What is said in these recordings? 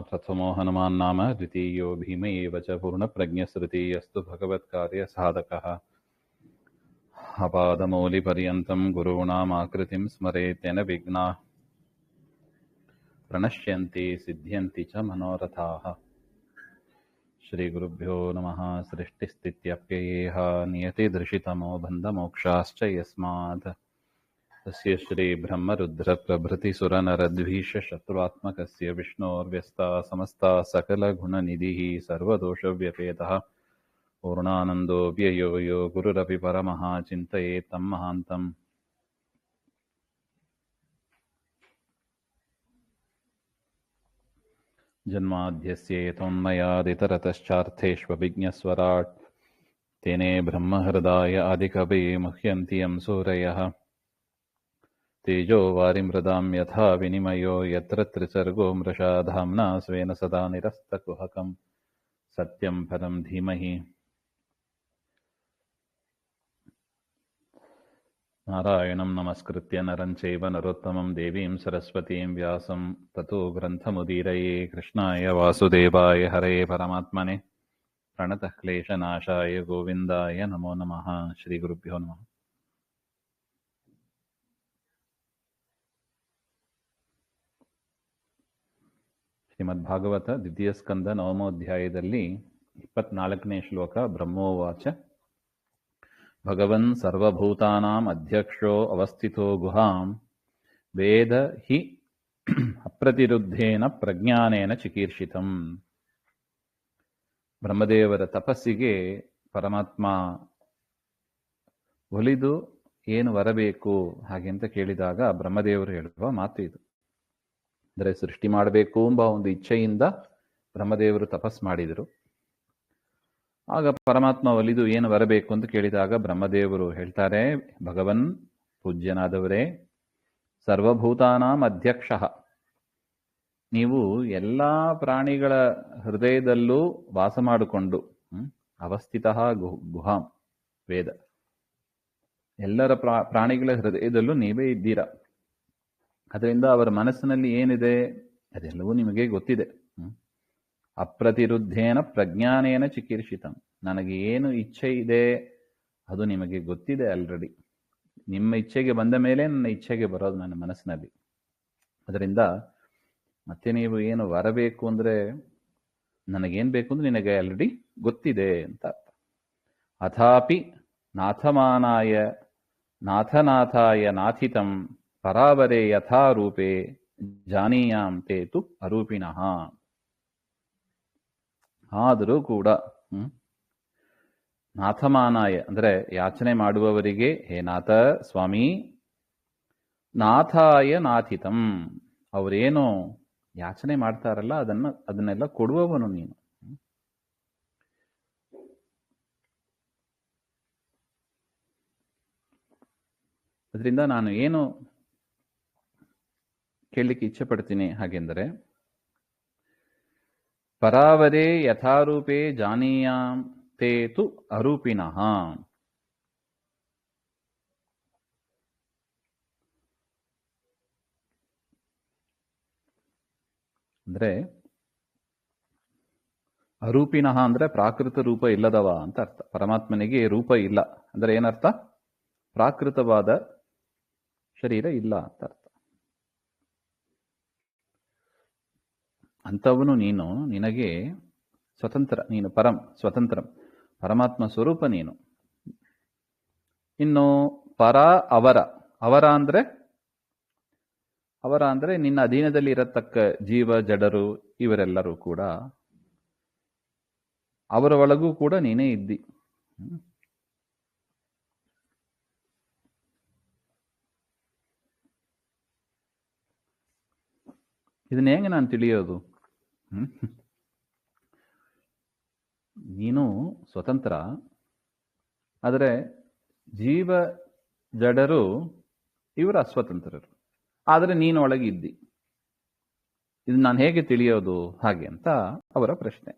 प्रथमो हनुमान् नाम द्वितीयो भीम एव च पूर्णप्रज्ञस्तृतीयस्तु भगवत्कार्यसाधकः अपादमौलिपर्यन्तं गुरूणामाकृतिं स्मरेतेन विघ्नाः प्रणश्यन्ति सिद्ध्यन्ति च मनोरथाः। श्रीगुरुभ्यो नमः। सृष्टिस्थित्यप्ययेह नियतिदृशितमो बन्धमोक्षाश्च यस्मात् तस्य श्रीब्रह्मरुद्रप्रभृतिसुरनरद्वीषशत्रुत्मकस्य विष्णोर्व्यस्ताः समस्ताः सकलगुणनिधिः सर्वदोषव्यपेतः पूर्णानन्दोऽव्ययो यो गुरुरपि परमः चिन्तयेत् तं महान्तम्। जन्माद्यस्य यतोन्मयादितरतश्चार्थेष्वभिज्ञस्वराट् तेने ब्रह्महृदाय आदिकवये मुह्यन्ति यं सूरयः। तेजो वारिमृदां यथा विनिमयो यत्र त्रिसर्गो मृषा धाम्ना स्वेन सदा निरस्तकुहकं सत्यं परं धीमहि। नारायणं नमस्कृत्य नरं चैव नरोत्तमं देवीं सरस्वतीं व्यासं ततो ग्रन्थमुदीरये। कृष्णाय वासुदेवाय हरये परमात्मने प्रणतः क्लेशनाशाय गोविन्दाय नमो नमः। श्रीगुरुभ्यो नमः। ಶ್ರೀಮದ್ಭಾಗವತ ದ್ವಿತೀಯ ಸ್ಕಂದ ನವಮೋಧ್ಯಾಯದಲ್ಲಿ 24ನೇ ಶ್ಲೋಕ. ಬ್ರಹ್ಮೋವಾಚ ಭಗವನ್ ಸರ್ವಭೂತಾನಾಂ ಅಧ್ಯಕ್ಷೋ ಅವಸ್ಥಿತೋ ಗುಹಾಂ ವೇದ ಹಿ ಅಪ್ರತಿರುದ್ಧೇನ ಪ್ರಜ್ಞಾನೇನ ಚಿಕೀರ್ಷಿತಂ. ಬ್ರಹ್ಮದೇವರ ತಪಸ್ಸಿಗೆ ಪರಮಾತ್ಮ ಒಲಿದು ಏನು ಬರಬೇಕು ಹಾಗೆ ಅಂತ ಕೇಳಿದಾಗ ಬ್ರಹ್ಮದೇವರು ಹೇಳುವ ಮಾತು ಇದು. ಅಂದರೆ ಸೃಷ್ಟಿ ಮಾಡಬೇಕು ಎಂಬ ಒಂದು ಇಚ್ಛೆಯಿಂದ ಬ್ರಹ್ಮದೇವರು ತಪಸ್ ಮಾಡಿದರು. ಆಗ ಪರಮಾತ್ಮ ಒಲಿದು ಏನು ಬರಬೇಕು ಅಂತ ಕೇಳಿದಾಗ ಬ್ರಹ್ಮದೇವರು ಹೇಳ್ತಾರೆ, ಭಗವನ್ ಪೂಜ್ಯನಾದವರೇ, ಸರ್ವಭೂತಾನಾಂ ಅಧ್ಯಕ್ಷ, ನೀವು ಎಲ್ಲ ಪ್ರಾಣಿಗಳ ಹೃದಯದಲ್ಲೂ ವಾಸ ಮಾಡಿಕೊಂಡು ಅವಸ್ಥಿತಃ ಗುಹಾಂ ವೇದ, ಎಲ್ಲರ ಪ್ರಾಣಿಗಳ ಹೃದಯದಲ್ಲೂ ನೀವೇ ಇದ್ದೀರಾ. ಅದರಿಂದ ಅವರ ಮನಸ್ಸಿನಲ್ಲಿ ಏನಿದೆ ಅದೆಲ್ಲವೂ ನಿಮಗೆ ಗೊತ್ತಿದೆ. ಅಪ್ರತಿರುದ್ಧೇನ ಪ್ರಜ್ಞಾನೇನ ಚಿಕೀರ್ಷಿತಂ, ನನಗೆ ಏನು ಇಚ್ಛೆ ಇದೆ ಅದು ನಿಮಗೆ ಗೊತ್ತಿದೆ ಆಲ್ರೆಡಿ. ನಿಮ್ಮ ಇಚ್ಛೆಗೆ ಬಂದ ಮೇಲೆ ನನ್ನ ಇಚ್ಛೆಗೆ ಬರೋದು ನನ್ನ ಮನಸ್ಸಿನಲ್ಲಿ. ಅದರಿಂದ ಮತ್ತೆ ನೀವು ಏನು ಬರಬೇಕು ಅಂದರೆ ನನಗೇನು ಬೇಕು ಅಂದ್ರೆ ನಿನಗೆ ಆಲ್ರೆಡಿ ಗೊತ್ತಿದೆ ಅಂತ ಅರ್ಥ. ಅಥಾಪಿ ನಾಥಮಾನಾಯ ನಾಥನಾಥಾಯ ನಾಥಿತಂ ಪರಾವರೇ ಯಥಾರೂಪೇ ಜಾನೀಯಾಂ ತೇ ತು ಅರೂಪಿಣಃ. ಆದರೂ ಕೂಡ ನಾಥಮಾನಾಯ ಅಂದರೆ ಯಾಚನೆ ಮಾಡುವವರಿಗೆ, ಹೇ ನಾಥ ಸ್ವಾಮಿ, ನಾಥಾಯ ನಾಥಿತಂ, ಅವರೇನು ಯಾಚನೆ ಮಾಡ್ತಾರಲ್ಲ ಅದನ್ನೆಲ್ಲ ಕೊಡುವವನು ನೀನು. ಅದರಿಂದ ನಾನು ಏನು ಕೇಳಲಿಕ್ಕೆ ಇಚ್ಛೆ ಪಡ್ತೀನಿ ಹಾಗೆಂದರೆ, ಪರಾವರೇ ಯಥಾರೂಪೇ ಜಾನೀಯಾಂ ತೇ ತು ಅರೂಪಿಣಃ. ಅಂದ್ರೆ ಅರೂಪಿಣಃ ಅಂದ್ರೆ ಪ್ರಾಕೃತ ರೂಪ ಇಲ್ಲದವ ಅಂತ ಅರ್ಥ. ಪರಮಾತ್ಮನಿಗೆ ರೂಪ ಇಲ್ಲ ಅಂದ್ರೆ ಏನರ್ಥ? ಪ್ರಾಕೃತವಾದ ಶರೀರ ಇಲ್ಲ ಅಂತ ಅರ್ಥ. ಅಂಥವನು ನೀನು, ನಿನಗೆ ಸ್ವತಂತ್ರ, ನೀನು ಸ್ವತಂತ್ರ ಪರಮಾತ್ಮ ಸ್ವರೂಪ ನೀನು. ಇನ್ನು ಪರ ಅವರ ಅಂದ್ರೆ ನಿನ್ನ ಅಧೀನದಲ್ಲಿ ಇರತಕ್ಕ ಜೀವ ಜಡರು ಇವರೆಲ್ಲರೂ ಕೂಡ, ಅವರ ಒಳಗೂ ಕೂಡ ನೀನೇ ಇದ್ದಿ. ಇದನ್ನ ಹೆಂಗೆ ನಾನು ತಿಳಿಯೋದು? ನೀನು ಸ್ವತಂತ್ರ, ಆದರೆ ಜೀವ ಜಡರು ಇವರು ಅಸ್ವತಂತ್ರರು, ಆದರೆ ನೀನು ಒಳಗಿದ್ದಿ. ಇದು ನಾನು ಹೇಗೆ ತಿಳಿಯೋದು ಹಾಗೆ ಅಂತ ಅವರ ಪ್ರಶ್ನೆ.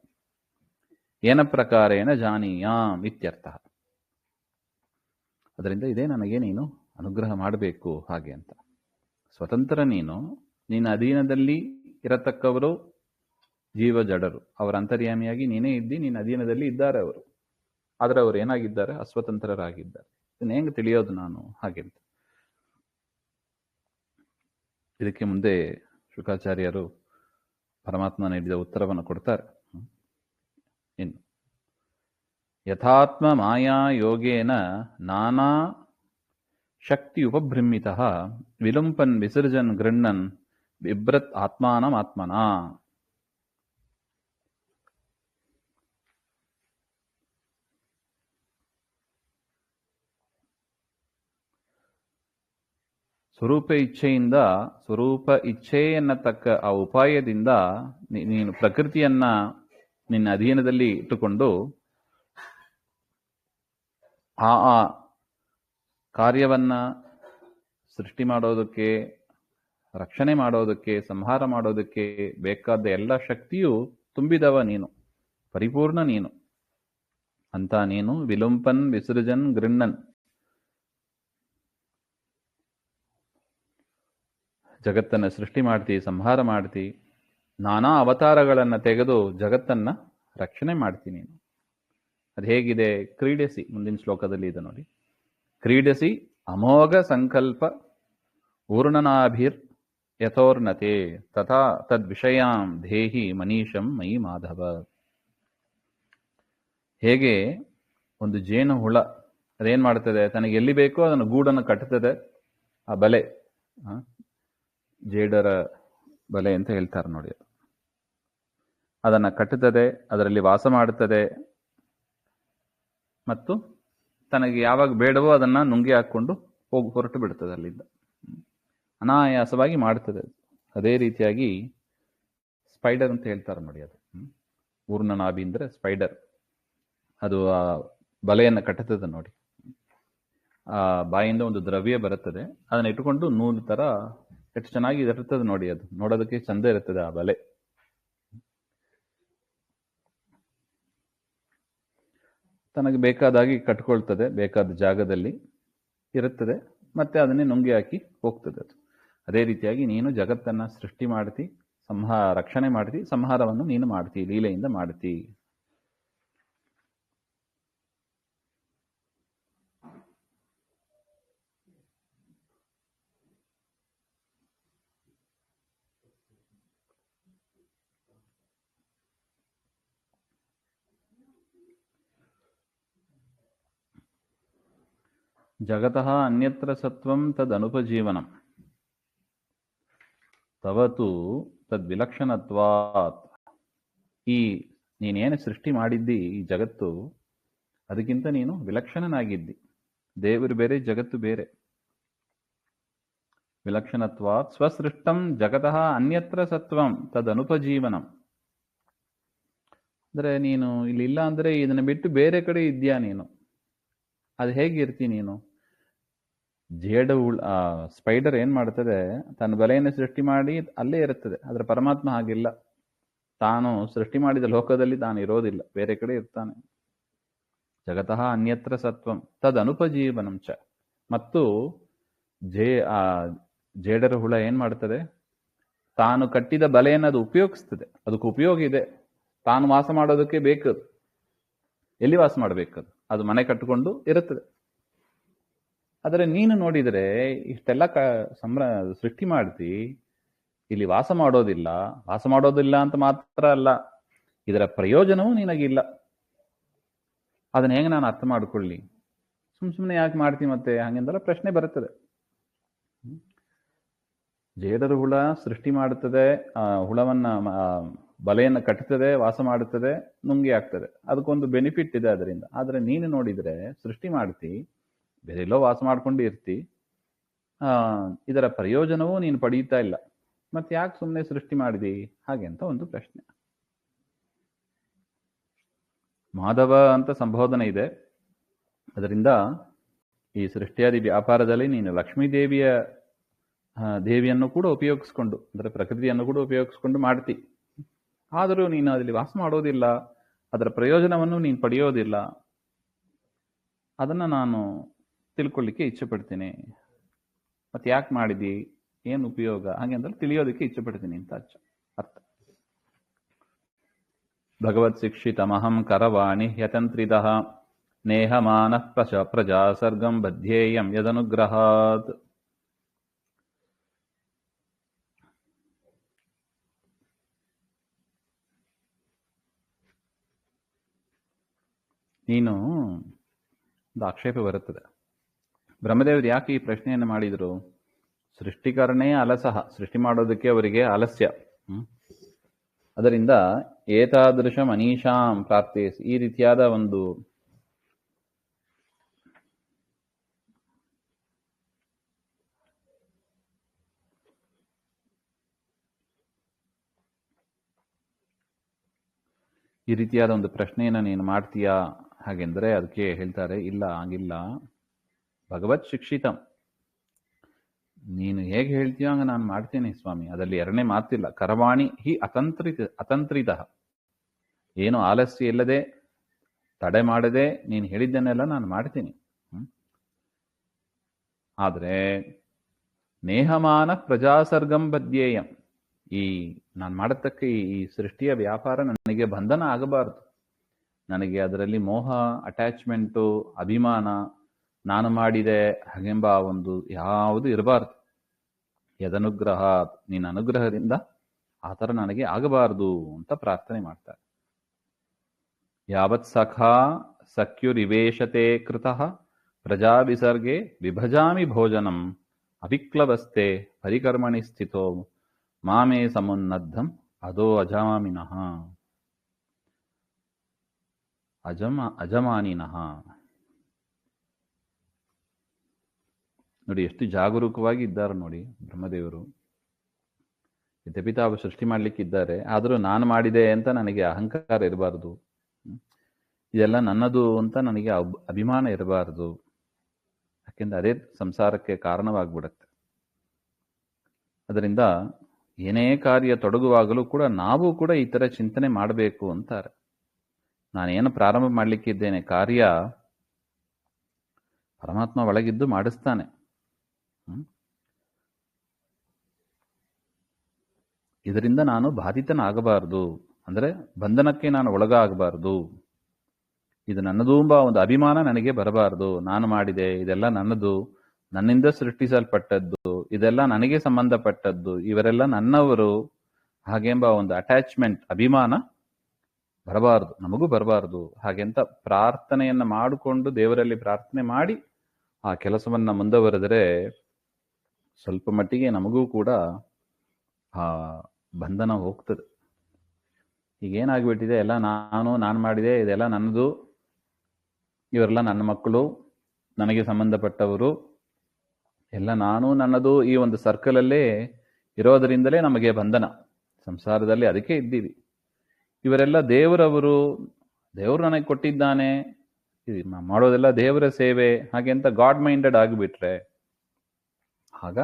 ಏನ ಪ್ರಕಾರೇಣ ಜಾನೀಯಾಂ ಇತ್ಯರ್ಥ. ಅದರಿಂದ ಇದೇ ನನಗೆ ನೀನು ಅನುಗ್ರಹ ಮಾಡಬೇಕು ಹಾಗೆ ಅಂತ. ಸ್ವತಂತ್ರ ನೀನು, ನಿನ್ನ ಅಧೀನದಲ್ಲಿ ಇರತಕ್ಕವರು ಜೀವ ಜಡರು ಅವರ ಅಂತರ್ಯಾಮಿಯಾಗಿ ನೀನೇ ಇದ್ದಿ, ನಿನ್ನ ಅಧೀನದಲ್ಲಿ ಇದ್ದಾರೆ ಅವರು. ಆದರೆ ಅವರು ಏನಾಗಿದ್ದಾರೆ? ಅಸ್ವತಂತ್ರರಾಗಿದ್ದಾರೆ. ಇದನ್ನ ಹೆಂಗೆ ತಿಳಿಯೋದು ನಾನು? ಹಾಗೆ ಅಂತ ಇದಕ್ಕೆ ಮುಂದೆ ಶುಕಾಚಾರ್ಯರು ಪರಮಾತ್ಮ ನೀಡಿದ ಉತ್ತರವನ್ನು ಕೊಡ್ತಾರೆ. ಇನ್ನು ಯಥಾತ್ಮ ಮಾಯಾ ಯೋಗೇನ ನಾನಾ ಶಕ್ತಿ ಉಪಭೃಮಿತ ವಿಲುಂಪನ್ ವಿಸರ್ಜನ್ ಗೃಹ್ಣನ್ ಬಿಭ್ರತ್ ಆತ್ಮಾನಮಾತ್ಮನ. ಸ್ವರೂಪ ಇಚ್ಛೆಯಿಂದ, ಸ್ವರೂಪ ಇಚ್ಛೆ ಎನ್ನತಕ್ಕ ಆ ಉಪಾಯದಿಂದ ನೀನು ಪ್ರಕೃತಿಯನ್ನ ನಿನ್ನ ಅಧೀನದಲ್ಲಿ ಇಟ್ಟುಕೊಂಡು ಆ ಕಾರ್ಯವನ್ನ ಸೃಷ್ಟಿ ಮಾಡೋದಕ್ಕೆ, ರಕ್ಷಣೆ ಮಾಡೋದಕ್ಕೆ, ಸಂಹಾರ ಮಾಡೋದಕ್ಕೆ ಬೇಕಾದ ಎಲ್ಲ ಶಕ್ತಿಯೂ ತುಂಬಿದವ ನೀನು, ಪರಿಪೂರ್ಣ ನೀನು ಅಂತ ನೀನು ವಿಲುಂಪನ್ ವಿಸರ್ಜನ್ ಗೃಹ್ಣನ್, ಜಗತ್ತನ್ನು ಸೃಷ್ಟಿ ಮಾಡ್ತಿ, ಸಂಹಾರ ಮಾಡ್ತಿ, ನಾನಾ ಅವತಾರಗಳನ್ನು ತೆಗೆದು ಜಗತ್ತನ್ನ ರಕ್ಷಣೆ ಮಾಡ್ತೀನಿ ನೀನು. ಅದು ಹೇಗಿದೆ? ಕ್ರೀಡಿಸಿ, ಮುಂದಿನ ಶ್ಲೋಕದಲ್ಲಿ ಇದೆ ನೋಡಿ. ಕ್ರೀಡಿಸಿ ಅಮೋಘ ಸಂಕಲ್ಪ ಊರ್ಣನಾಭಿರ್ ಯಥೋರ್ನತೆ ತಥಾ ತದ್ವಿಷಯಾಂ ದೇಹಿ ಮನೀಷಂ ಮಯಿ ಮಾಧವ. ಹೇಗೆ ಒಂದು ಜೇನು ಹುಳ ಅದೇನ್ ಮಾಡ್ತದೆ? ತನಗೆ ಎಲ್ಲಿ ಬೇಕೋ ಅದನ್ನು ಗೂಡನ್ನು ಕಟ್ಟುತ್ತದೆ. ಆ ಬಲೆ, ಜೇಡರ ಬಲೆ ಅಂತ ಹೇಳ್ತಾರೆ ನೋಡಿ, ಅದನ್ನು ಕಟ್ಟುತ್ತದೆ, ಅದರಲ್ಲಿ ವಾಸ ಮಾಡುತ್ತದೆ ಮತ್ತು ತನಗೆ ಯಾವಾಗ ಬೇಡವೋ ಅದನ್ನು ನುಂಗಿ ಹಾಕ್ಕೊಂಡು ಹೊರಟು ಬಿಡ್ತದೆ ಅಲ್ಲಿಂದ. ಅನಾಯಾಸವಾಗಿ ಮಾಡ್ತದೆ. ಅದೇ ರೀತಿಯಾಗಿ ಸ್ಪೈಡರ್ ಅಂತ ಹೇಳ್ತಾರೆ ನೋಡಿ, ಅದು ಊರ್ಣನಾಭಿ ಅಂದರೆ ಸ್ಪೈಡರ್. ಅದು ಆ ಬಲೆಯನ್ನು ಕಟ್ಟುತ್ತದೆ ನೋಡಿ. ಆ ಬಾಯಿಂದ ಒಂದು ದ್ರವ್ಯ ಬರುತ್ತದೆ, ಅದನ್ನು ಇಟ್ಟುಕೊಂಡು ನೂಲು ಥರ ಎಷ್ಟು ಚೆನ್ನಾಗಿ ಇರ್ತದೆ ನೋಡಿ. ಅದು ನೋಡೋದಕ್ಕೆ ಚಂದ ಇರ್ತದೆ ಆ ಬಲೆ. ತನಗೆ ಬೇಕಾದಾಗಿ ಕಟ್ಕೊಳ್ತದೆ, ಬೇಕಾದ ಜಾಗದಲ್ಲಿ ಇರುತ್ತದೆ, ಮತ್ತೆ ಅದನ್ನೇ ನುಂಗಿ ಹಾಕಿ ಹೋಗ್ತದೆ ಅದು. ಅದೇ ರೀತಿಯಾಗಿ ನೀನು ಜಗತ್ತನ್ನ ಸೃಷ್ಟಿ ಮಾಡ್ತಿ, ರಕ್ಷಣೆ ಮಾಡ್ತಿ, ಸಂಹಾರವನ್ನು ನೀನು ಮಾಡ್ತಿ, ಲೀಲೆಯಿಂದ ಮಾಡ್ತಿ. ಜಗತಃ ಅನ್ಯತ್ರ ಸತ್ವಂ ತದನುಪಜೀವನಂ ತವತು ತದ್ವಿಲಕ್ಷಣತ್ವಾತ್. ಈ ನೀನೇನು ಸೃಷ್ಟಿ ಮಾಡಿದ್ದಿ ಈ ಜಗತ್ತು, ಅದಕ್ಕಿಂತ ನೀನು ವಿಲಕ್ಷಣನಾಗಿದ್ದಿ. ದೇವರು ಬೇರೆ, ಜಗತ್ತು ಬೇರೆ. ವಿಲಕ್ಷಣತ್ವಾತ್ ಸ್ವಸೃಷ್ಟಂ ಜಗತಃ ಅನ್ಯತ್ರ ಸತ್ವಂ ತದನುಪಜೀವನಂ. ಅಂದರೆ ನೀನು ಇಲ್ಲಿ ಇಲ್ಲ ಅಂದರೆ ಇದನ್ನು ಬಿಟ್ಟು ಬೇರೆ ಕಡೆ ಇದ್ಯಾ ನೀನು. ಅದು ಹೇಗಿರ್ತಿ ನೀನು? ಜೇಡ ಸ್ಪೈಡರ್ ಏನ್ ಮಾಡ್ತದೆ? ತನ್ನ ಬಲೆಯನ್ನು ಸೃಷ್ಟಿ ಮಾಡಿ ಅಲ್ಲೇ ಇರುತ್ತದೆ. ಆದರೆ ಪರಮಾತ್ಮ ಹಾಗಿಲ್ಲ. ತಾನು ಸೃಷ್ಟಿ ಮಾಡಿದ ಲೋಕದಲ್ಲಿ ತಾನು ಇರೋದಿಲ್ಲ, ಬೇರೆ ಕಡೆ ಇರ್ತಾನೆ. ಜಗತಃ ಅನ್ಯತ್ರ ಸತ್ವಂ ತದನುಪಜೀವನಂ ಚ. ಮತ್ತು ಜೇಡರ ಹುಳ ಏನ್ ಮಾಡ್ತದೆ? ತಾನು ಕಟ್ಟಿದ ಬಲೆಯನ್ನು ಅದು ಉಪಯೋಗಿಸ್ತದೆ. ಅದಕ್ಕೆ ಉಪಯೋಗ ಇದೆ. ತಾನು ವಾಸ ಮಾಡೋದಕ್ಕೆ ಬೇಕದು. ಎಲ್ಲಿ ವಾಸ ಮಾಡಬೇಕದು? ಅದು ಮನೆ ಕಟ್ಟಿಕೊಂಡು ಇರುತ್ತದೆ. ಆದರೆ ನೀನು ನೋಡಿದರೆ ಇಷ್ಟೆಲ್ಲ ಸೃಷ್ಟಿ ಮಾಡ್ತಿ, ಇಲ್ಲಿ ವಾಸ ಮಾಡೋದಿಲ್ಲ ಅಂತ ಮಾತ್ರ ಅಲ್ಲ, ಇದರ ಪ್ರಯೋಜನವೂ ನಿನಗಿಲ್ಲ. ಅದನ್ನ ಹೇಗೆ ನಾನು ಅರ್ಥ ಮಾಡ್ಕೊಳ್ಳಿ? ಸುಮ್ಮನೆ ಯಾಕೆ ಮಾಡ್ತಿ ಮತ್ತೆ ಹಾಗೆಂದೆಲ್ಲ ಪ್ರಶ್ನೆ ಬರುತ್ತದೆ. ಜೇಡರ ಹುಳ ಸೃಷ್ಟಿ ಮಾಡುತ್ತದೆ, ಹುಳವನ್ನ ಬಲೆಯನ್ನು ಕಟ್ಟುತ್ತದೆ, ವಾಸ ಮಾಡುತ್ತದೆ, ನುಂಗಿ ಆಗ್ತದೆ. ಅದಕ್ಕೊಂದು ಬೆನಿಫಿಟ್ ಇದೆ ಅದರಿಂದ. ಆದರೆ ನೀನು ನೋಡಿದರೆ ಸೃಷ್ಟಿ ಮಾಡ್ತಿ, ಬೇರೆಲ್ಲೋ ವಾಸ ಮಾಡ್ಕೊಂಡು ಇರ್ತಿ, ಇದರ ಪ್ರಯೋಜನವೂ ನೀನು ಪಡೆಯುತ್ತಾ ಇಲ್ಲ. ಮತ್ತೆ ಯಾಕೆ ಸುಮ್ಮನೆ ಸೃಷ್ಟಿ ಮಾಡಿದಿ ಹಾಗೆ ಅಂತ ಒಂದು ಪ್ರಶ್ನೆ. ಮಾಧವ ಅಂತ ಸಂಬೋಧನೆ ಇದೆ. ಅದರಿಂದ ಈ ಸೃಷ್ಟಿಯಾದಿ ವ್ಯಾಪಾರದಲ್ಲಿ ನೀನು ಲಕ್ಷ್ಮೀ ದೇವಿಯನ್ನು ಕೂಡ ಉಪಯೋಗಿಸ್ಕೊಂಡು, ಅಂದರೆ ಪ್ರಕೃತಿಯನ್ನು ಕೂಡ ಉಪಯೋಗಿಸ್ಕೊಂಡು ಮಾಡ್ತಿ. ಆದರೂ ನೀನು ಅದರಲ್ಲಿ ವಾಸ ಮಾಡೋದಿಲ್ಲ, ಅದರ ಪ್ರಯೋಜನವನ್ನು ನೀನು ಪಡೆಯೋದಿಲ್ಲ. ಅದನ್ನು ನಾನು ತಿಳ್ಕೊಳ್ಳಿಕ್ಕೆ ಇಚ್ಛೆ ಪಡ್ತೀನಿ. ಮತ್ತೆ ಯಾಕೆ ಮಾಡಿದಿ, ಏನು ಉಪಯೋಗ, ಹಾಗೆ ಅಂದ್ರೆ ತಿಳಿಯೋದಕ್ಕೆ ಇಚ್ಛೆ ಪಡ್ತೀನಿ ಅಂತ ಅರ್ಥ. ಭಗವತ್ ಶಿಕ್ಷಿತಮಹಂ ಕರವಾಣಿ ಯತಂತ್ರಿತಃ ನೇಹಮಾನಃ ಪ್ರಜಾ ಸರ್ಗಂ ಬಧ್ಯೇಯಂ ಯದನುಗ್ರಹಾತ್. ನೀನು ಒಂದು ಆಕ್ಷೇಪ ಬರುತ್ತದೆ. ಬ್ರಹ್ಮದೇವರು ಯಾಕೆ ಈ ಪ್ರಶ್ನೆಯನ್ನು ಮಾಡಿದರು? ಸೃಷ್ಟಿಕರಣೇ ಅಲಸಃ, ಸೃಷ್ಟಿ ಮಾಡೋದಕ್ಕೆ ಅವರಿಗೆ ಆಲಸ್ಯ. ಅದರಿಂದ ಏತಾದೃಶ ಮನೀಷಾಂ ಪ್ರಾರ್ಥಿಸಿ, ಈ ರೀತಿಯಾದ ಒಂದು ಪ್ರಶ್ನೆಯನ್ನು ನೀನು ಮಾಡ್ತೀಯಾ ಹಾಗೆಂದರೆ ಅದಕ್ಕೆ ಹೇಳ್ತಾರೆ, ಇಲ್ಲ ಆಗಿಲ್ಲ. ಭಗವತ್ ಶಿಕ್ಷಿತಂ, ನೀನು ಹೇಗೆ ಹೇಳ್ತೀಯೋ ಹಂಗೆ ನಾನು ಮಾಡ್ತೀನಿ ಸ್ವಾಮಿ, ಅದರಲ್ಲಿ ಎರಡನೇ ಮಾತಿಲ್ಲ. ಕರವಾಣಿ ಹಿ ಅತಂತ್ರಿತ, ಏನು ಆಲಸ್ಯ ಇಲ್ಲದೆ ತಡೆ ಮಾಡದೆ ನೀನು ಹೇಳಿದ್ದನ್ನೆಲ್ಲ ನಾನು ಮಾಡ್ತೀನಿ. ಆದರೆ ನೇಹಮಾನ ಪ್ರಜಾಸರ್ಗಂ ಬಧ್ಯೇಯಂ, ಈ ನಾನು ಮಾಡತಕ್ಕ ಈ ಸೃಷ್ಟಿಯ ವ್ಯಾಪಾರ ನನಗೆ ಬಂಧನ ಆಗಬಾರ್ದು. ನನಗೆ ಅದರಲ್ಲಿ ಮೋಹ, ಅಟ್ಯಾಚ್ಮೆಂಟು, ಅಭಿಮಾನ, ನಾನು ಮಾಡಿದೆ ಹಾಗೆಂಬ ಒಂದು ಯಾವುದು ಇರಬಾರ್ದು. ಯದನುಗ್ರಹ, ನಿನ್ನ ಅನುಗ್ರಹದಿಂದ ಆ ಥರ ನನಗೆ ಆಗಬಾರ್ದು ಅಂತ ಪ್ರಾರ್ಥನೆ ಮಾಡ್ತಾರೆ. ಯಾವತ್ ಸಖಾ ಸಖ್ಯುರಿವೇಶತೆ ಕೃತಃ ಪ್ರಜಾ ವಿಸರ್ಗೆ ವಿಭಜಾಮಿ ಭೋಜನಂ ಅವಿಕ್ಲವಸ್ತೆ ಪರಿಕರ್ಮಣಿ ಸ್ಥಿತೋ ಮಾಮೇ ಸಮುನ್ನದ್ಧಂ ಅದೋ ಅಜಮಾಮಿನಃ ಅಜಮಾನಿನಃ. ನೋಡಿ ಎಷ್ಟು ಜಾಗರೂಕವಾಗಿ ಇದ್ದಾರೆ ನೋಡಿ ಬ್ರಹ್ಮದೇವರು. ಯದ್ಯಪಿತ ಅವರು ಸೃಷ್ಟಿ ಮಾಡ್ಲಿಕ್ಕಿದ್ದಾರೆ, ಆದರೂ ನಾನು ಮಾಡಿದೆ ಅಂತ ನನಗೆ ಅಹಂಕಾರ ಇರಬಾರ್ದು, ಇದೆಲ್ಲ ನನ್ನದು ಅಂತ ನನಗೆ ಅಭಿಮಾನ ಇರಬಾರ್ದು. ಯಾಕೆಂದ್ರೆ ಅದೇ ಸಂಸಾರಕ್ಕೆ ಕಾರಣವಾಗ್ಬಿಡತ್ತೆ. ಅದರಿಂದ ಏನೇ ಕಾರ್ಯ ತೊಡಗುವಾಗಲೂ ಕೂಡ ನಾವು ಕೂಡ ಈ ಥರ ಚಿಂತನೆ ಮಾಡಬೇಕು ಅಂತಾರೆ. ನಾನೇನು ಪ್ರಾರಂಭ ಮಾಡಲಿಕ್ಕಿದ್ದೇನೆ ಕಾರ್ಯ, ಪರಮಾತ್ಮ ಒಳಗಿದ್ದು ಮಾಡಿಸ್ತಾನೆ. ಇದರಿಂದ ನಾನು ಬಾಧಿತನಾಗಬಾರ್ದು, ಅಂದರೆ ಬಂಧನಕ್ಕೆ ನಾನು ಒಳಗಾಗಬಾರ್ದು. ಇದು ನನ್ನದು ಎಂಬ ಒಂದು ಅಭಿಮಾನ ನನಗೆ ಬರಬಾರ್ದು. ನಾನು ಮಾಡಿದೆ, ಇದೆಲ್ಲ ನನ್ನದು, ನನ್ನಿಂದ ಸೃಷ್ಟಿಸಲ್ಪಟ್ಟದ್ದು, ಇದೆಲ್ಲ ನನಗೆ ಸಂಬಂಧಪಟ್ಟದ್ದು, ಇವರೆಲ್ಲ ನನ್ನವರು ಹಾಗೆಂಬ ಒಂದು ಅಟ್ಯಾಚ್ಮೆಂಟ್, ಅಭಿಮಾನ ಬರಬಾರ್ದು, ನಮಗೂ ಬರಬಾರ್ದು. ಹಾಗೆಂತ ಪ್ರಾರ್ಥನೆಯನ್ನು ಮಾಡಿಕೊಂಡು ದೇವರಲ್ಲಿ ಪ್ರಾರ್ಥನೆ ಮಾಡಿ ಆ ಕೆಲಸವನ್ನು ಮುಂದುವರೆದರೆ ಸ್ವಲ್ಪ ಮಟ್ಟಿಗೆ ನಮಗೂ ಕೂಡ ಆ ಬಂಧನ ಹೋಗ್ತದೆ. ಈಗೇನಾಗ್ಬಿಟ್ಟಿದೆ, ಎಲ್ಲ ನಾನು ಮಾಡಿದೆ, ಇದೆಲ್ಲ ನನ್ನದು, ಇವರೆಲ್ಲ ನನ್ನ ಮಕ್ಕಳು, ನನಗೆ ಸಂಬಂಧಪಟ್ಟವರು, ಎಲ್ಲ ನಾನು ನನ್ನದು, ಈ ಒಂದು ಸರ್ಕಲಲ್ಲೇ ಇರೋದರಿಂದಲೇ ನಮಗೆ ಬಂಧನ. ಸಂಸಾರದಲ್ಲಿ ಅದಕ್ಕೆ ಇದ್ದೀವಿ. ಇವರೆಲ್ಲ ದೇವರವರು, ದೇವರು ನನಗೆ ಕೊಟ್ಟಿದ್ದಾನೆ, ಮಾಡೋದೆಲ್ಲ ದೇವರ ಸೇವೆ, ಹಾಗೆ ಅಂತ ಗಾಡ್ ಮೈಂಡೆಡ್ ಆಗಿಬಿಟ್ರೆ ಆಗ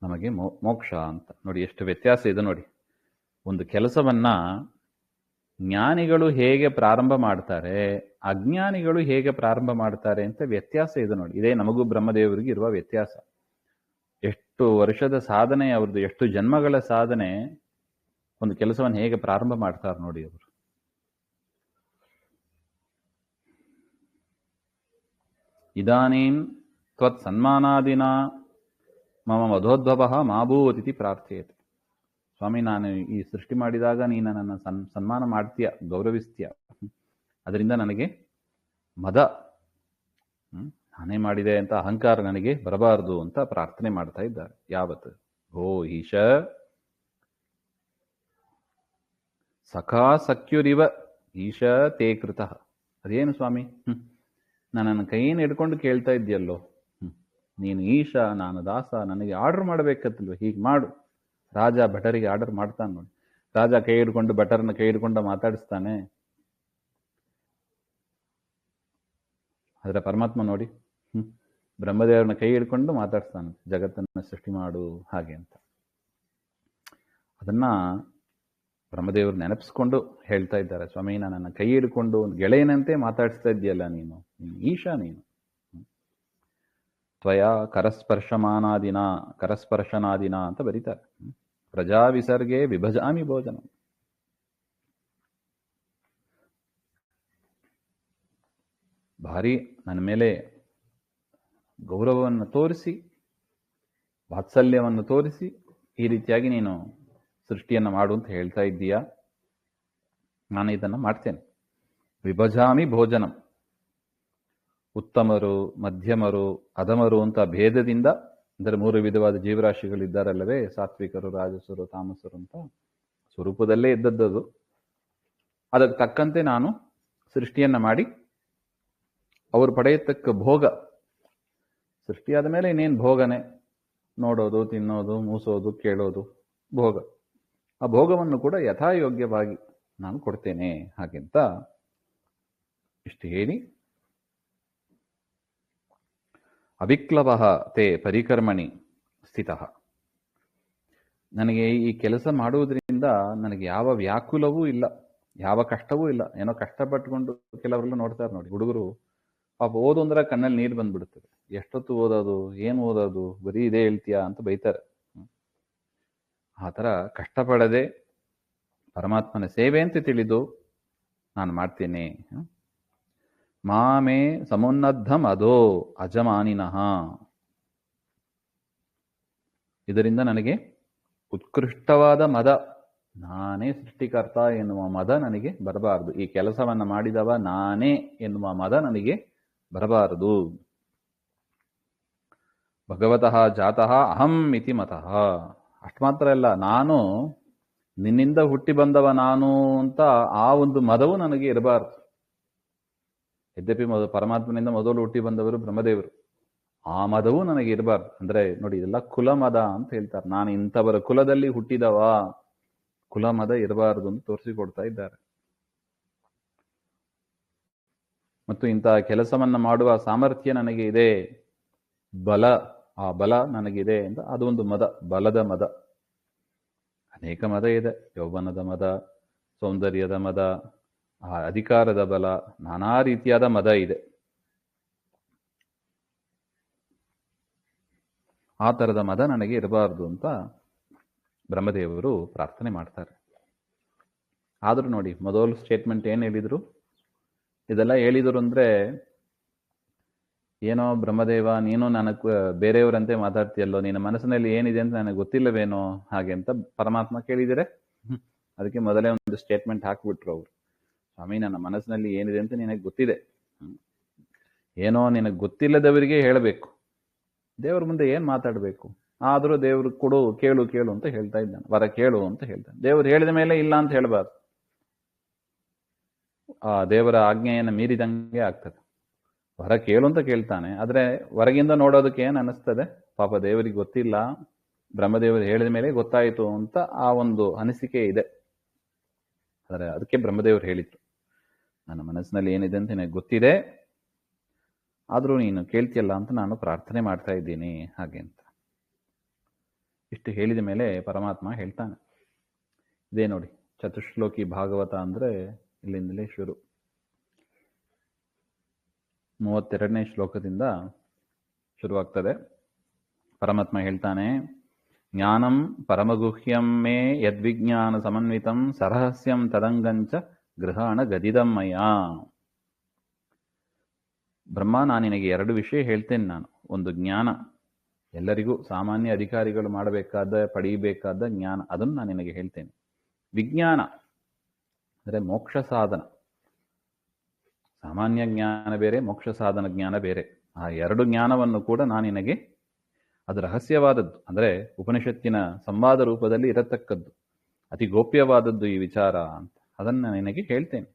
ನಮಗೆ ಮೋಕ್ಷ ಅಂತ. ನೋಡಿ ಎಷ್ಟು ವ್ಯತ್ಯಾಸ ಇದೆ ನೋಡಿ. ಒಂದು ಕೆಲಸವನ್ನ ಜ್ಞಾನಿಗಳು ಹೇಗೆ ಪ್ರಾರಂಭ ಮಾಡ್ತಾರೆ, ಅಜ್ಞಾನಿಗಳು ಹೇಗೆ ಪ್ರಾರಂಭ ಮಾಡ್ತಾರೆ ಅಂತ ವ್ಯತ್ಯಾಸ ಇದೆ ನೋಡಿ. ಇದೇ ನಮಗೂ ಬ್ರಹ್ಮದೇವರಿಗೆ ಇರುವ ವ್ಯತ್ಯಾಸ. ಎಷ್ಟು ವರ್ಷದ ಸಾಧನೆ ಅವ್ರದ್ದು, ಎಷ್ಟು ಜನ್ಮಗಳ ಸಾಧನೆ, ಒಂದು ಕೆಲಸವನ್ನು ಹೇಗೆ ಪ್ರಾರಂಭ ಮಾಡ್ತಾರೆ ನೋಡಿ ಅವರು. ಇದಾನೀಂ ತ್ವತ್ ಸನ್ಮಾನಾದಿನ ಮಮ ಮಧೋದ್ಭವ ಮಾಭೂತಿಥಿ ಪ್ರಾರ್ಥಯತೆ. ಸ್ವಾಮಿ, ನಾನು ಈ ಸೃಷ್ಟಿ ಮಾಡಿದಾಗ ನೀನು ನನ್ನ ಸನ್ಮಾನ ಮಾಡ್ತೀಯ, ಗೌರವಿಸ್ತೀಯ, ಅದರಿಂದ ನನಗೆ ಮದ, ನಾನೇ ಮಾಡಿದೆ ಅಂತ ಅಹಂಕಾರ ನನಗೆ ಬರಬಾರದು ಅಂತ ಪ್ರಾರ್ಥನೆ ಮಾಡ್ತಾ ಇದ್ದಾರೆ. ಯಾವತ್ತು ಓ ಈಶ ಸಖಾ ಸಖ್ಯುರಿವ ಈಶ ತೇ ಕೃತಃ. ಅದೇನು ಸ್ವಾಮಿ, ನನ್ನ ಕೈಯನ್ನು ಹಿಡ್ಕೊಂಡು ಕೇಳ್ತಾ ಇದ್ದೀಯಲ್ಲೋ, ನೀನು ಈಶ, ನಾನು ದಾಸ, ನನಗೆ ಆರ್ಡರ್ ಮಾಡಬೇಕತ್ತಲ್ವ, ಹೀಗೆ ಮಾಡು. ರಾಜ ಭಟರಿಗೆ ಆರ್ಡರ್ ಮಾಡ್ತಾನೆ ನೋಡಿ. ರಾಜ ಕೈ ಹಿಡ್ಕೊಂಡು ಭಟರ್ನ ಕೈ ಹಿಡ್ಕೊಂಡು ಮಾತಾಡಿಸ್ತಾನೆ. ಆದರೆ ಪರಮಾತ್ಮ ನೋಡಿ, ಬ್ರಹ್ಮದೇವರನ್ನ ಕೈ ಹಿಡ್ಕೊಂಡು ಮಾತಾಡಿಸ್ತಾನೆ, ಜಗತ್ತನ್ನು ಸೃಷ್ಟಿ ಮಾಡು ಹಾಗೆ ಅಂತ. ಅದನ್ನ ಬ್ರಹ್ಮದೇವರು ನೆನಪಿಸ್ಕೊಂಡು ಹೇಳ್ತಾ ಇದ್ದಾರೆ, ಸ್ವಾಮಿ ನನ್ನ ಕೈ ಹಿಡ್ಕೊಂಡು ಒಂದು ಗೆಳೆಯನಂತೆ ಮಾತಾಡಿಸ್ತಾ ಇದೆಯಲ್ಲ ನೀನು ಈಶಾ, ನೀನು ತ್ವಯ ಕರಸ್ಪರ್ಶನಾದಿನ ಅಂತ ಬರೀತಾರೆ. ಪ್ರಜಾ ವಿಸರ್ಗೆ ವಿಭಜಾಮಿ ಭೋಜನ. ನೋಡಿ, ಎಷ್ಟು ವ್ಯತ್ಯಾಸ ಇದೆ ನೋಡಿ. ಒಂದು ಕೆಲಸವನ್ನ ಜ್ಞಾನಿಗಳು ಹೇಗೆ ಪ್ರಾರಂಭ ಮಾಡ್ತಾರೆ, ಅಜ್ಞಾನಿಗಳು ಹೇಗೆ ಪ್ರಾರಂಭ ಮಾಡ್ತಾರೆ ಅಂತ ವ್ಯತ್ಯಾಸ ಇದೆ. ಭಾರಿ ನನ್ನ ಮೇಲೆ ಗೌರವವನ್ನು ತೋರಿಸಿ, ವಾತ್ಸಲ್ಯವನ್ನು ತೋರಿಸಿ ಈ ರೀತಿಯಾಗಿ ನೀನು ಸೃಷ್ಟಿಯನ್ನು ಮಾಡು ಅಂತ ಹೇಳ್ತಾ ಇದ್ದೀಯಾ. ನಾನು ಇದನ್ನು ಮಾಡ್ತೇನೆ. ವಿಭಜಾಮಿ ಭೋಜನಂ, ಉತ್ತಮರು, ಮಧ್ಯಮರು, ಅಧಮರು ಅಂತ ಭೇದದಿಂದ, ಅಂದರೆ 3 ವಿಧವಾದ ಜೀವರಾಶಿಗಳಿದ್ದಾರಲ್ಲವೇ, ಸಾತ್ವಿಕರು, ರಾಜಸರು, ತಾಮಸರು ಅಂತ ಸ್ವರೂಪದಲ್ಲೇ ಇದ್ದದ್ದು. ಅದಕ್ಕೆ ತಕ್ಕಂತೆ ನಾನು ಸೃಷ್ಟಿಯನ್ನ ಮಾಡಿ ಅವರು ಪಡೆಯತಕ್ಕ ಭೋಗ, ಸೃಷ್ಟಿಯಾದ ಮೇಲೆ ಇನ್ನೇನು ಭೋಗನೆ, ನೋಡೋದು, ತಿನ್ನೋದು, ಮೂಸೋದು, ಕೇಳೋದು, ಭೋಗ. ಆ ಭೋಗವನ್ನು ಕೂಡ ಯಥಾಯೋಗ್ಯವಾಗಿ ನಾನು ಕೊಡ್ತೇನೆ ಹಾಗೆಂತ ಇಷ್ಟು ಹೇಳಿ, ಅವಿಕ್ಲವ ತೇ ಪರಿಕರ್ಮಣಿ ಸ್ಥಿತಃ, ನನಗೆ ಈ ಕೆಲಸ ಮಾಡುವುದರಿಂದ ನನಗೆ ಯಾವ ವ್ಯಾಕುಲವೂ ಇಲ್ಲ, ಯಾವ ಕಷ್ಟವೂ ಇಲ್ಲ. ಏನೋ ಕಷ್ಟಪಟ್ಟುಕೊಂಡು ಕೆಲವರೆಲ್ಲ ನೋಡ್ತಾರೆ ನೋಡಿ, ಹುಡುಗರು ಪಾಪ ಓದು ಅಂದ್ರೆ ಕಣ್ಣಲ್ಲಿ ನೀರು ಬಂದ್ಬಿಡುತ್ತದೆ. ಎಷ್ಟೊತ್ತು ಓದೋದು, ಏನು ಓದೋದು, ಬರೀ ಇದೇ ಹೇಳ್ತೀಯಾ ಅಂತ ಬೈತಾರೆ. ಆ ಥರ ಕಷ್ಟಪಡದೆ ಪರಮಾತ್ಮನ ಸೇವೆ ಅಂತ ತಿಳಿದು ನಾನು ಮಾಡ್ತೇನೆ. ಮಾಮೇ ಸಮುನ್ನದ್ಧಂ ಅದೋ ಅಜಮಾನಿನಃ, ಇದರಿಂದ ನನಗೆ ಉತ್ಕೃಷ್ಟವಾದ ಮದ, ನಾನೇ ಸೃಷ್ಟಿಕರ್ತ ಎನ್ನುವ ಮದ ನನಗೆ ಬರಬಾರದು. ಈ ಕೆಲಸವನ್ನ ಮಾಡಿದವ ನಾನೇ ಎನ್ನುವ ಮದ ನನಗೆ ಬರಬಾರದು. ಭಗವತಃ ಜಾತಃ ಅಹಂ ಇತಿ ಮತಃ, ಅಷ್ಟು ಮಾತ್ರ ಅಲ್ಲ, ನಾನು ನಿನ್ನಿಂದ ಹುಟ್ಟಿ ಬಂದವ ನಾನು ಅಂತ ಆ ಒಂದು ಮದವು ನನಗೆ ಇರಬಾರದು. ಯದ್ಯಪಿ ಪರಮಾತ್ಮನಿಂದ ಮೊದಲು ಹುಟ್ಟಿ ಬಂದವರು ಬ್ರಹ್ಮದೇವರು, ಆ ಮದವು ನನಗೆ ಇರಬಾರ್ದು. ಅಂದ್ರೆ ನೋಡಿ, ಇದೆಲ್ಲ ಕುಲಮದ ಅಂತ ಹೇಳ್ತಾರೆ. ನಾನು ಇಂಥವರ ಕುಲದಲ್ಲಿ ಹುಟ್ಟಿದವ, ಕುಲಮದ ಇರಬಾರದು ಅಂತ ತೋರಿಸಿಕೊಡ್ತಾ ಇದ್ದಾರೆ. ಮತ್ತು ಇಂತಹ ಕೆಲಸವನ್ನ ಮಾಡುವ ಸಾಮರ್ಥ್ಯ ನನಗೆ ಇದೆ, ಬಲ, ಆ ಬಲ ನನಗಿದೆ ಅಂತ ಅದು ಒಂದು ಮದ, ಬಲದ ಮದ. ಅನೇಕ ಮದ ಇದೆ, ಯೌವನದ ಮದ, ಸೌಂದರ್ಯದ ಮದ, ಆ ಅಧಿಕಾರದ ಬಲ, ನಾನಾ ರೀತಿಯಾದ ಮದ ಇದೆ. ಆ ಥರದ ಮದ ನನಗೆ ಇರಬಾರ್ದು ಅಂತ ಬ್ರಹ್ಮದೇವರು ಪ್ರಾರ್ಥನೆ ಮಾಡ್ತಾರೆ. ಆದರೂ ನೋಡಿ, ಮೊದಲು ಸ್ಟೇಟ್ಮೆಂಟ್ ಏನು ಹೇಳಿದ್ರು, ಇದೆಲ್ಲ ಹೇಳಿದರು ಅಂದ್ರೆ ಏನೋ ಬ್ರಹ್ಮದೇವ ನೀನು ನನಗೆ ಬೇರೆಯವರಂತೆ ಮಾತಾಡ್ತೀಯಲ್ಲೋ, ನಿನ್ನ ಮನಸ್ಸಿನಲ್ಲಿ ಏನಿದೆ ಅಂತ ನನಗೆ ಗೊತ್ತಿಲ್ಲವೇನೋ ಹಾಗೆ ಅಂತ ಪರಮಾತ್ಮ ಕೇಳಿದರೆ, ಅದಕ್ಕೆ ಮೊದಲೇ ಒಂದು ಸ್ಟೇಟ್ಮೆಂಟ್ ಹಾಕ್ಬಿಟ್ರು ಅವರು. ಸ್ವಾಮಿ, ನನ್ನ ಮನಸ್ಸಿನಲ್ಲಿ ಏನಿದೆ ಅಂತ ನಿನಗೆ ಗೊತ್ತಿದೆ, ಏನೋ ನಿನಗೆ ಗೊತ್ತಿಲ್ಲದವರಿಗೆ ಹೇಳಬೇಕು, ದೇವ್ರ ಮುಂದೆ ಏನು ಮಾತಾಡಬೇಕು. ಆದರೂ ದೇವ್ರು ಕೊಡು, ಕೇಳು ಕೇಳು ಅಂತ ಹೇಳ್ತಾ ಇದ್ದಾನೆ, ವರ ಕೇಳು ಅಂತ ಹೇಳ್ತಾನೆ. ದೇವ್ರು ಹೇಳಿದ ಮೇಲೆ ಇಲ್ಲ ಅಂತ ಹೇಳಬಾರ್ದು, ಆ ದೇವರ ಆಜ್ಞೆಯನ್ನು ಮೀರಿದಂಗೆ ಆಗ್ತದೆ. ವರ ಕೇಳು ಅಂತ ಕೇಳ್ತಾನೆ, ಆದರೆ ಹೊರಗಿಂದ ನೋಡೋದಕ್ಕೆ ಏನು ಅನ್ನಿಸ್ತದೆ, ಪಾಪ ದೇವರಿಗೆ ಗೊತ್ತಿಲ್ಲ, ಬ್ರಹ್ಮದೇವರು ಹೇಳಿದ ಮೇಲೆ ಗೊತ್ತಾಯಿತು ಅಂತ ಆ ಒಂದು ಅನಿಸಿಕೆ ಇದೆ. ಆದರೆ ಅದಕ್ಕೆ ಬ್ರಹ್ಮದೇವರು ಹೇಳಿತ್ತು, ನನ್ನ ಮನಸ್ಸಿನಲ್ಲಿ ಏನಿದೆ ಅಂತ ನಿನಗೆ ಗೊತ್ತಿದೆ, ಆದರೂ ನೀನು ಕೇಳ್ತಿಯಲ್ಲ ಅಂತ ನಾನು ಪ್ರಾರ್ಥನೆ ಮಾಡ್ತಾ ಇದ್ದೀನಿ ಹಾಗೆ ಅಂತ. ಇಷ್ಟು ಹೇಳಿದ ಮೇಲೆ ಪರಮಾತ್ಮ ಹೇಳ್ತಾನೆ. ಇದೇ ನೋಡಿ, ಚತುಶ್ಲೋಕಿ ಭಾಗವತ ಅಂದರೆ ಇಲ್ಲಿಂದಲೇ ಶುರು. 32ನೇ ಶ್ಲೋಕದಿಂದ ಶುರುವಾಗ್ತದೆ. ಪರಮಾತ್ಮ ಹೇಳ್ತಾನೆ, ಜ್ಞಾನಂ ಪರಮಗುಹ್ಯಂ ಮೇ ಯದ್ವಿಜ್ಞಾನ ಸಮನ್ವಿತಂ ಸರಹಸ್ಯಂ ತದಂಗಂಚ ಗೃಹಾಣ ಗದಿದಂ ಮಯ. ಬ್ರಹ್ಮ, ನಾನು ನಿನಗೆ 2 ವಿಷಯ ಹೇಳ್ತೇನೆ. ನಾನು ಒಂದು ಜ್ಞಾನ, ಎಲ್ಲರಿಗೂ ಸಾಮಾನ್ಯ ಅಧಿಕಾರಿಗಳು ಮಾಡಬೇಕಾದ ಪಡೆಯಬೇಕಾದ ಜ್ಞಾನ, ಅದನ್ನು ನಾನು ನಿನಗೆ ಹೇಳ್ತೇನೆ. ವಿಜ್ಞಾನ ಅಂದರೆ ಮೋಕ್ಷ ಸಾಧನ. ಸಾಮಾನ್ಯ ಜ್ಞಾನ ಬೇರೆ, ಮೋಕ್ಷ ಸಾಧನ ಜ್ಞಾನ ಬೇರೆ. ಆ 2 ಜ್ಞಾನವನ್ನು ಕೂಡ ನಾನು ನಿನಗೆ, ಅದು ರಹಸ್ಯವಾದದ್ದು, ಅಂದರೆ ಉಪನಿಷತ್ತಿನ ಸಂವಾದ ರೂಪದಲ್ಲಿ ಇರತಕ್ಕದ್ದು, ಅತಿ ಗೋಪ್ಯವಾದದ್ದು ಈ ವಿಚಾರ ಅಂತ, ಅದನ್ನು ನಾನು ನಿನಗೆ ಹೇಳ್ತೇನೆ.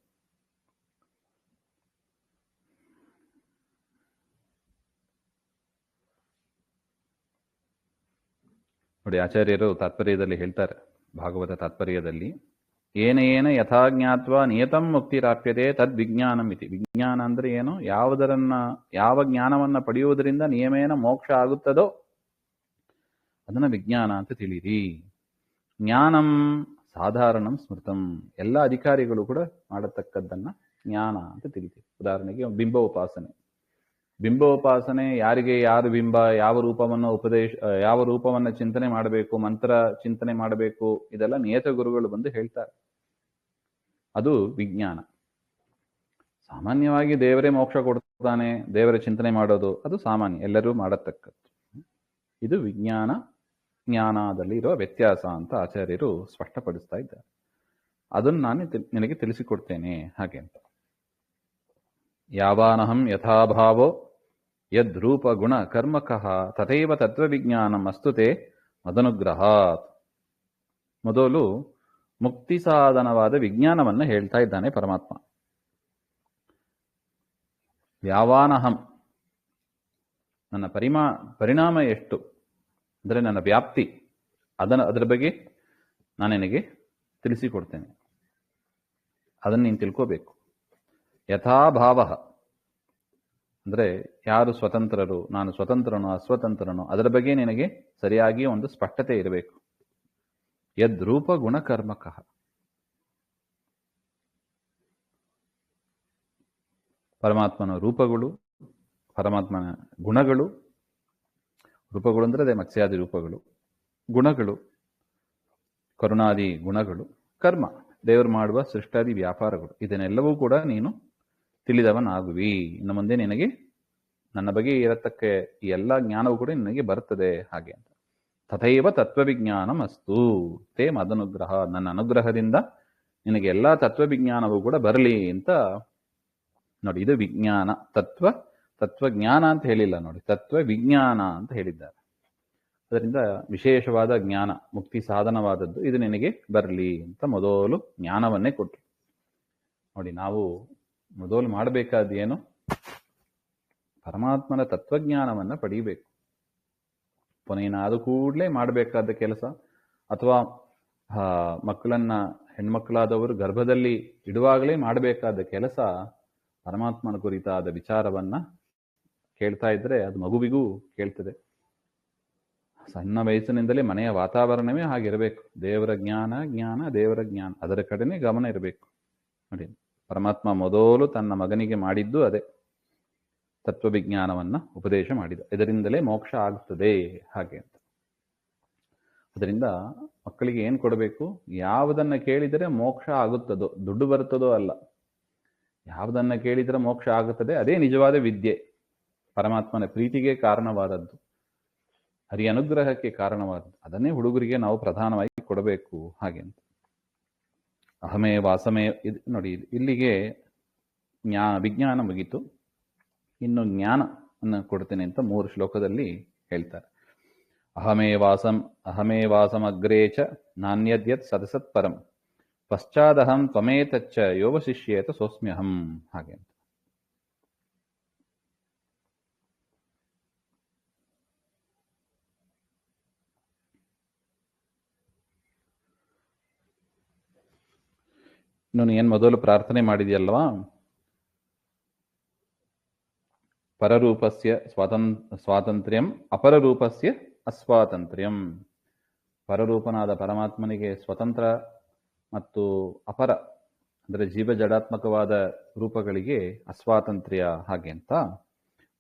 ನೋಡಿ, ಆಚಾರ್ಯರು ತಾತ್ಪರ್ಯದಲ್ಲಿ ಹೇಳ್ತಾರೆ, ಭಾಗವತ ತಾತ್ಪರ್ಯದಲ್ಲಿ, ಏನೇನ ಯಥಾಜ್ಞಾತ್ವ ನಿಯತಂ ಮುಕ್ತಿರಾಪ್ಯತೆ ತದ್ ವಿಜ್ಞಾನಂ ಇತಿ. ವಿಜ್ಞಾನ ಅಂದ್ರೆ ಏನು, ಯಾವ ಜ್ಞಾನವನ್ನ ಪಡೆಯುವುದರಿಂದ ನಿಯಮೇನ ಮೋಕ್ಷ ಆಗುತ್ತದೋ ಅದನ್ನ ವಿಜ್ಞಾನ ಅಂತ ತಿಳಿರಿ. ಜ್ಞಾನಂ ಸಾಧಾರಣಂ ಸ್ಮೃತಂ, ಎಲ್ಲ ಅಧಿಕಾರಿಗಳು ಕೂಡ ಮಾಡತಕ್ಕದ್ದನ್ನ ಜ್ಞಾನ ಅಂತ ತಿಳಿತೀವಿ. ಉದಾಹರಣೆಗೆ ಬಿಂಬ ಉಪಾಸನೆ. ಬಿಂಬ ಉಪಾಸನೆ ಯಾರಿಗೆ ಯಾರು ಬಿಂಬ, ಯಾವ ರೂಪವನ್ನು ಯಾವ ರೂಪವನ್ನು ಚಿಂತನೆ ಮಾಡಬೇಕು, ಮಂತ್ರ ಚಿಂತನೆ ಮಾಡಬೇಕು, ಇದೆಲ್ಲ ನಿಯತ ಗುರುಗಳು ಬಂದು ಹೇಳ್ತಾರೆ. ಅದು ವಿಜ್ಞಾನ. ಸಾಮಾನ್ಯವಾಗಿ ದೇವರೇ ಮೋಕ್ಷ ಹೋಗ್ತಾನೆ, ದೇವರ ಚಿಂತನೆ ಮಾಡೋದು ಅದು ಸಾಮಾನ್ಯ, ಎಲ್ಲರೂ ಮಾಡತಕ್ಕದ್ದು. ಇದು ವಿಜ್ಞಾನ ಜ್ಞಾನದಲ್ಲಿ ಇರುವ ವ್ಯತ್ಯಾಸ ಅಂತ ಆಚಾರ್ಯರು ಸ್ಪಷ್ಟಪಡಿಸ್ತಾ ಇದ್ದಾರೆ. ಅದನ್ನು ನಾನು ನಿನಗೆ ತಿಳಿಸಿಕೊಡ್ತೇನೆ ಹಾಗೆ ಅಂತ. ಯಾವಾನಹಂ ಯಥಾಭಾವೋ ಯದ್ರೂಪ ಗುಣ ಕರ್ಮಕಃ ತಥೈವ ತತ್ವವಿಜ್ಞಾನಂ ಅಸ್ತುತೆ ಮದನುಗ್ರಹಾತ್. ಮೊದಲು ಮುಕ್ತಿ ಸಾಧನವಾದ ವಿಜ್ಞಾನವನ್ನು ಹೇಳ್ತಾ ಇದ್ದಾನೆ ಪರಮಾತ್ಮ. ಯಾವಾನಹಂ, ನನ್ನ ಪರಿಣಾಮ ಎಷ್ಟು ಅಂದರೆ ನನ್ನ ವ್ಯಾಪ್ತಿ, ಅದರ ಬಗ್ಗೆ ನಾನು ನಿನಗೆ ತಿಳಿಸಿಕೊಡ್ತೇನೆ. ಅದನ್ನು ನೀನು ತಿಳ್ಕೋಬೇಕು. ಯಥಾಭಾವ ಅಂದರೆ ಯಾರು ಸ್ವತಂತ್ರರು, ನಾನು ಸ್ವತಂತ್ರನೋ ಅಸ್ವತಂತ್ರನೋ ಅದರ ಬಗ್ಗೆ ನಿನಗೆ ಸರಿಯಾಗಿ ಒಂದು ಸ್ಪಷ್ಟತೆ ಇರಬೇಕು. ಯದ್ರೂಪ ಗುಣಕರ್ಮಕಃ, ಪರಮಾತ್ಮನ ರೂಪಗಳು, ಪರಮಾತ್ಮನ ಗುಣಗಳು. ರೂಪಗಳು ಅಂದರೆ ಅದೇ ಮತ್ಸ್ಯಾದಿ ರೂಪಗಳು, ಗುಣಗಳು ಕರುಣಾದಿ ಗುಣಗಳು, ಕರ್ಮ ದೇವರು ಮಾಡುವ ಸೃಷ್ಟಾದಿ ವ್ಯಾಪಾರಗಳು. ಇದನ್ನೆಲ್ಲವೂ ಕೂಡ ನೀನು ತಿಳಿದವನಾಗುವಿ. ಇನ್ನು ಮುಂದೆ ನಿನಗೆ ನನ್ನ ಬಗ್ಗೆ ಇರತಕ್ಕ ಈ ಎಲ್ಲ ಜ್ಞಾನವೂ ಕೂಡ ನಿನಗೆ ಬರ್ತದೆ ಹಾಗೆ ಅಂತ. ತಥೈವ ತತ್ವವಿಜ್ಞಾನಂ ಅಸ್ತು ತೇ ಮದನುಗ್ರಹ, ನನ್ನ ಅನುಗ್ರಹದಿಂದ ನಿನಗೆ ಎಲ್ಲ ತತ್ವವಿಜ್ಞಾನವೂ ಕೂಡ ಬರಲಿ ಅಂತ ನೋಡಿ. ಇದು ವಿಜ್ಞಾನ, ತತ್ವಜ್ಞಾನ ಅಂತ ಹೇಳಿಲ್ಲ ನೋಡಿ, ತತ್ವವಿಜ್ಞಾನ ಅಂತ ಹೇಳಿದ್ದಾರೆ. ಅದರಿಂದ ವಿಶೇಷವಾದ ಜ್ಞಾನ, ಮುಕ್ತಿ ಸಾಧನವಾದದ್ದು ಇದು ನಿನಗೆ ಬರಲಿ ಅಂತ ಮೊದಲು ಜ್ಞಾನವನ್ನೇ ಕೊಟ್ಟರು. ನೋಡಿ, ನಾವು ಮೊದಲು ಮಾಡಬೇಕಾದೇನು, ಪರಮಾತ್ಮನ ತತ್ವಜ್ಞಾನವನ್ನು ಪಡೀಬೇಕು. ಪುನಃ ಅದು ಕೂಡಲೇ ಮಾಡಬೇಕಾದ ಕೆಲಸ, ಅಥವಾ ಹೆಣ್ಮಕ್ಕಳಾದವರು ಗರ್ಭದಲ್ಲಿ ಇಡುವಾಗಲೇ ಮಾಡಬೇಕಾದ ಕೆಲಸ, ಪರಮಾತ್ಮನ ಕುರಿತಾದ ವಿಚಾರವನ್ನ ಕೇಳ್ತಾ ಇದ್ರೆ ಅದು ಮಗುವಿಗೂ ಕೇಳ್ತದೆ. ಸಣ್ಣ ವಯಸ್ಸಿನಿಂದಲೇ ಮನೆಯ ವಾತಾವರಣವೇ ಹಾಗಿರಬೇಕು. ದೇವರ ಜ್ಞಾನ ದೇವರ ಜ್ಞಾನ, ಅದರ ಕಡೆನೇ ಗಮನ ಇರಬೇಕು. ನೋಡಿ, ಪರಮಾತ್ಮ ಮೊದಲು ತನ್ನ ಮಗನಿಗೆ ಮಾಡಿದ್ದು ಅದೇ, ತತ್ವವಿಜ್ಞಾನವನ್ನ ಉಪದೇಶ ಮಾಡಿದ. ಇದರಿಂದಲೇ ಮೋಕ್ಷ ಆಗ್ತದೆ ಹಾಗೆ ಅಂತ. ಅದರಿಂದ ಮಕ್ಕಳಿಗೆ ಏನು ಕೊಡಬೇಕು, ಯಾವುದನ್ನ ಕೇಳಿದರೆ ಮೋಕ್ಷ ಆಗುತ್ತದೋ, ದುಡ್ಡು ಬರುತ್ತದೋ ಅಲ್ಲ, ಯಾವುದನ್ನ ಕೇಳಿದರೆ ಮೋಕ್ಷ ಆಗುತ್ತದೆ ಅದೇ ನಿಜವಾದ ವಿದ್ಯೆ. ಪರಮಾತ್ಮನ ಪ್ರೀತಿಗೆ ಕಾರಣವಾದದ್ದು, ಹರಿ ಅನುಗ್ರಹಕ್ಕೆ ಕಾರಣವಾದದ್ದು, ಅದನ್ನೇ ಹುಡುಗರಿಗೆ ನಾವು ಪ್ರಧಾನವಾಗಿ ಕೊಡಬೇಕು ಹಾಗೆ ಅಂತ. ಅಹಮೇ ವಾಸಮೇ, ನೋಡಿ ಇಲ್ಲಿಗೆ ವಿಜ್ಞಾನ ಮುಗೀತು. ಇನ್ನು ಜ್ಞಾನ ಕೊಡ್ತೇನೆ ಅಂತ 3 ಶ್ಲೋಕದಲ್ಲಿ ಹೇಳ್ತಾರೆ. ಅಹಮೇ ವಾಸಂ ಅಗ್ರೇ ಚ ನಾನ್ಯದ್ಯತ್ ಸದಸತ್ ಪರಂ ಪಶ್ಚಾದಹಂ ತ್ವಮೇತಚ್ಚ ಯೋಗಶಿಷ್ಯೇತ ಸೋಸ್ಮ್ಯಹಂ ಹಾಗೆ ಅಂತ. ಇನ್ನು ಏನು ಮೊದಲು ಪ್ರಾರ್ಥನೆ ಮಾಡಿದೆಯಲ್ವಾ, ಪರರೂಪಸ್ಯ ಸ್ವಾತಂತ್ರ್ಯಂ ಅಪರರೂಪಸ್ಯ ಅಸ್ವಾತಂತ್ರ್ಯಂ. ಪರರೂಪನಾದ ಪರಮಾತ್ಮನಿಗೆ ಸ್ವತಂತ್ರ ಮತ್ತು ಅಪರ ಅಂದರೆ ಜೀವ ಜಡಾತ್ಮಕವಾದ ರೂಪಗಳಿಗೆ ಅಸ್ವಾತಂತ್ರ್ಯ ಹಾಗೆ ಅಂತ.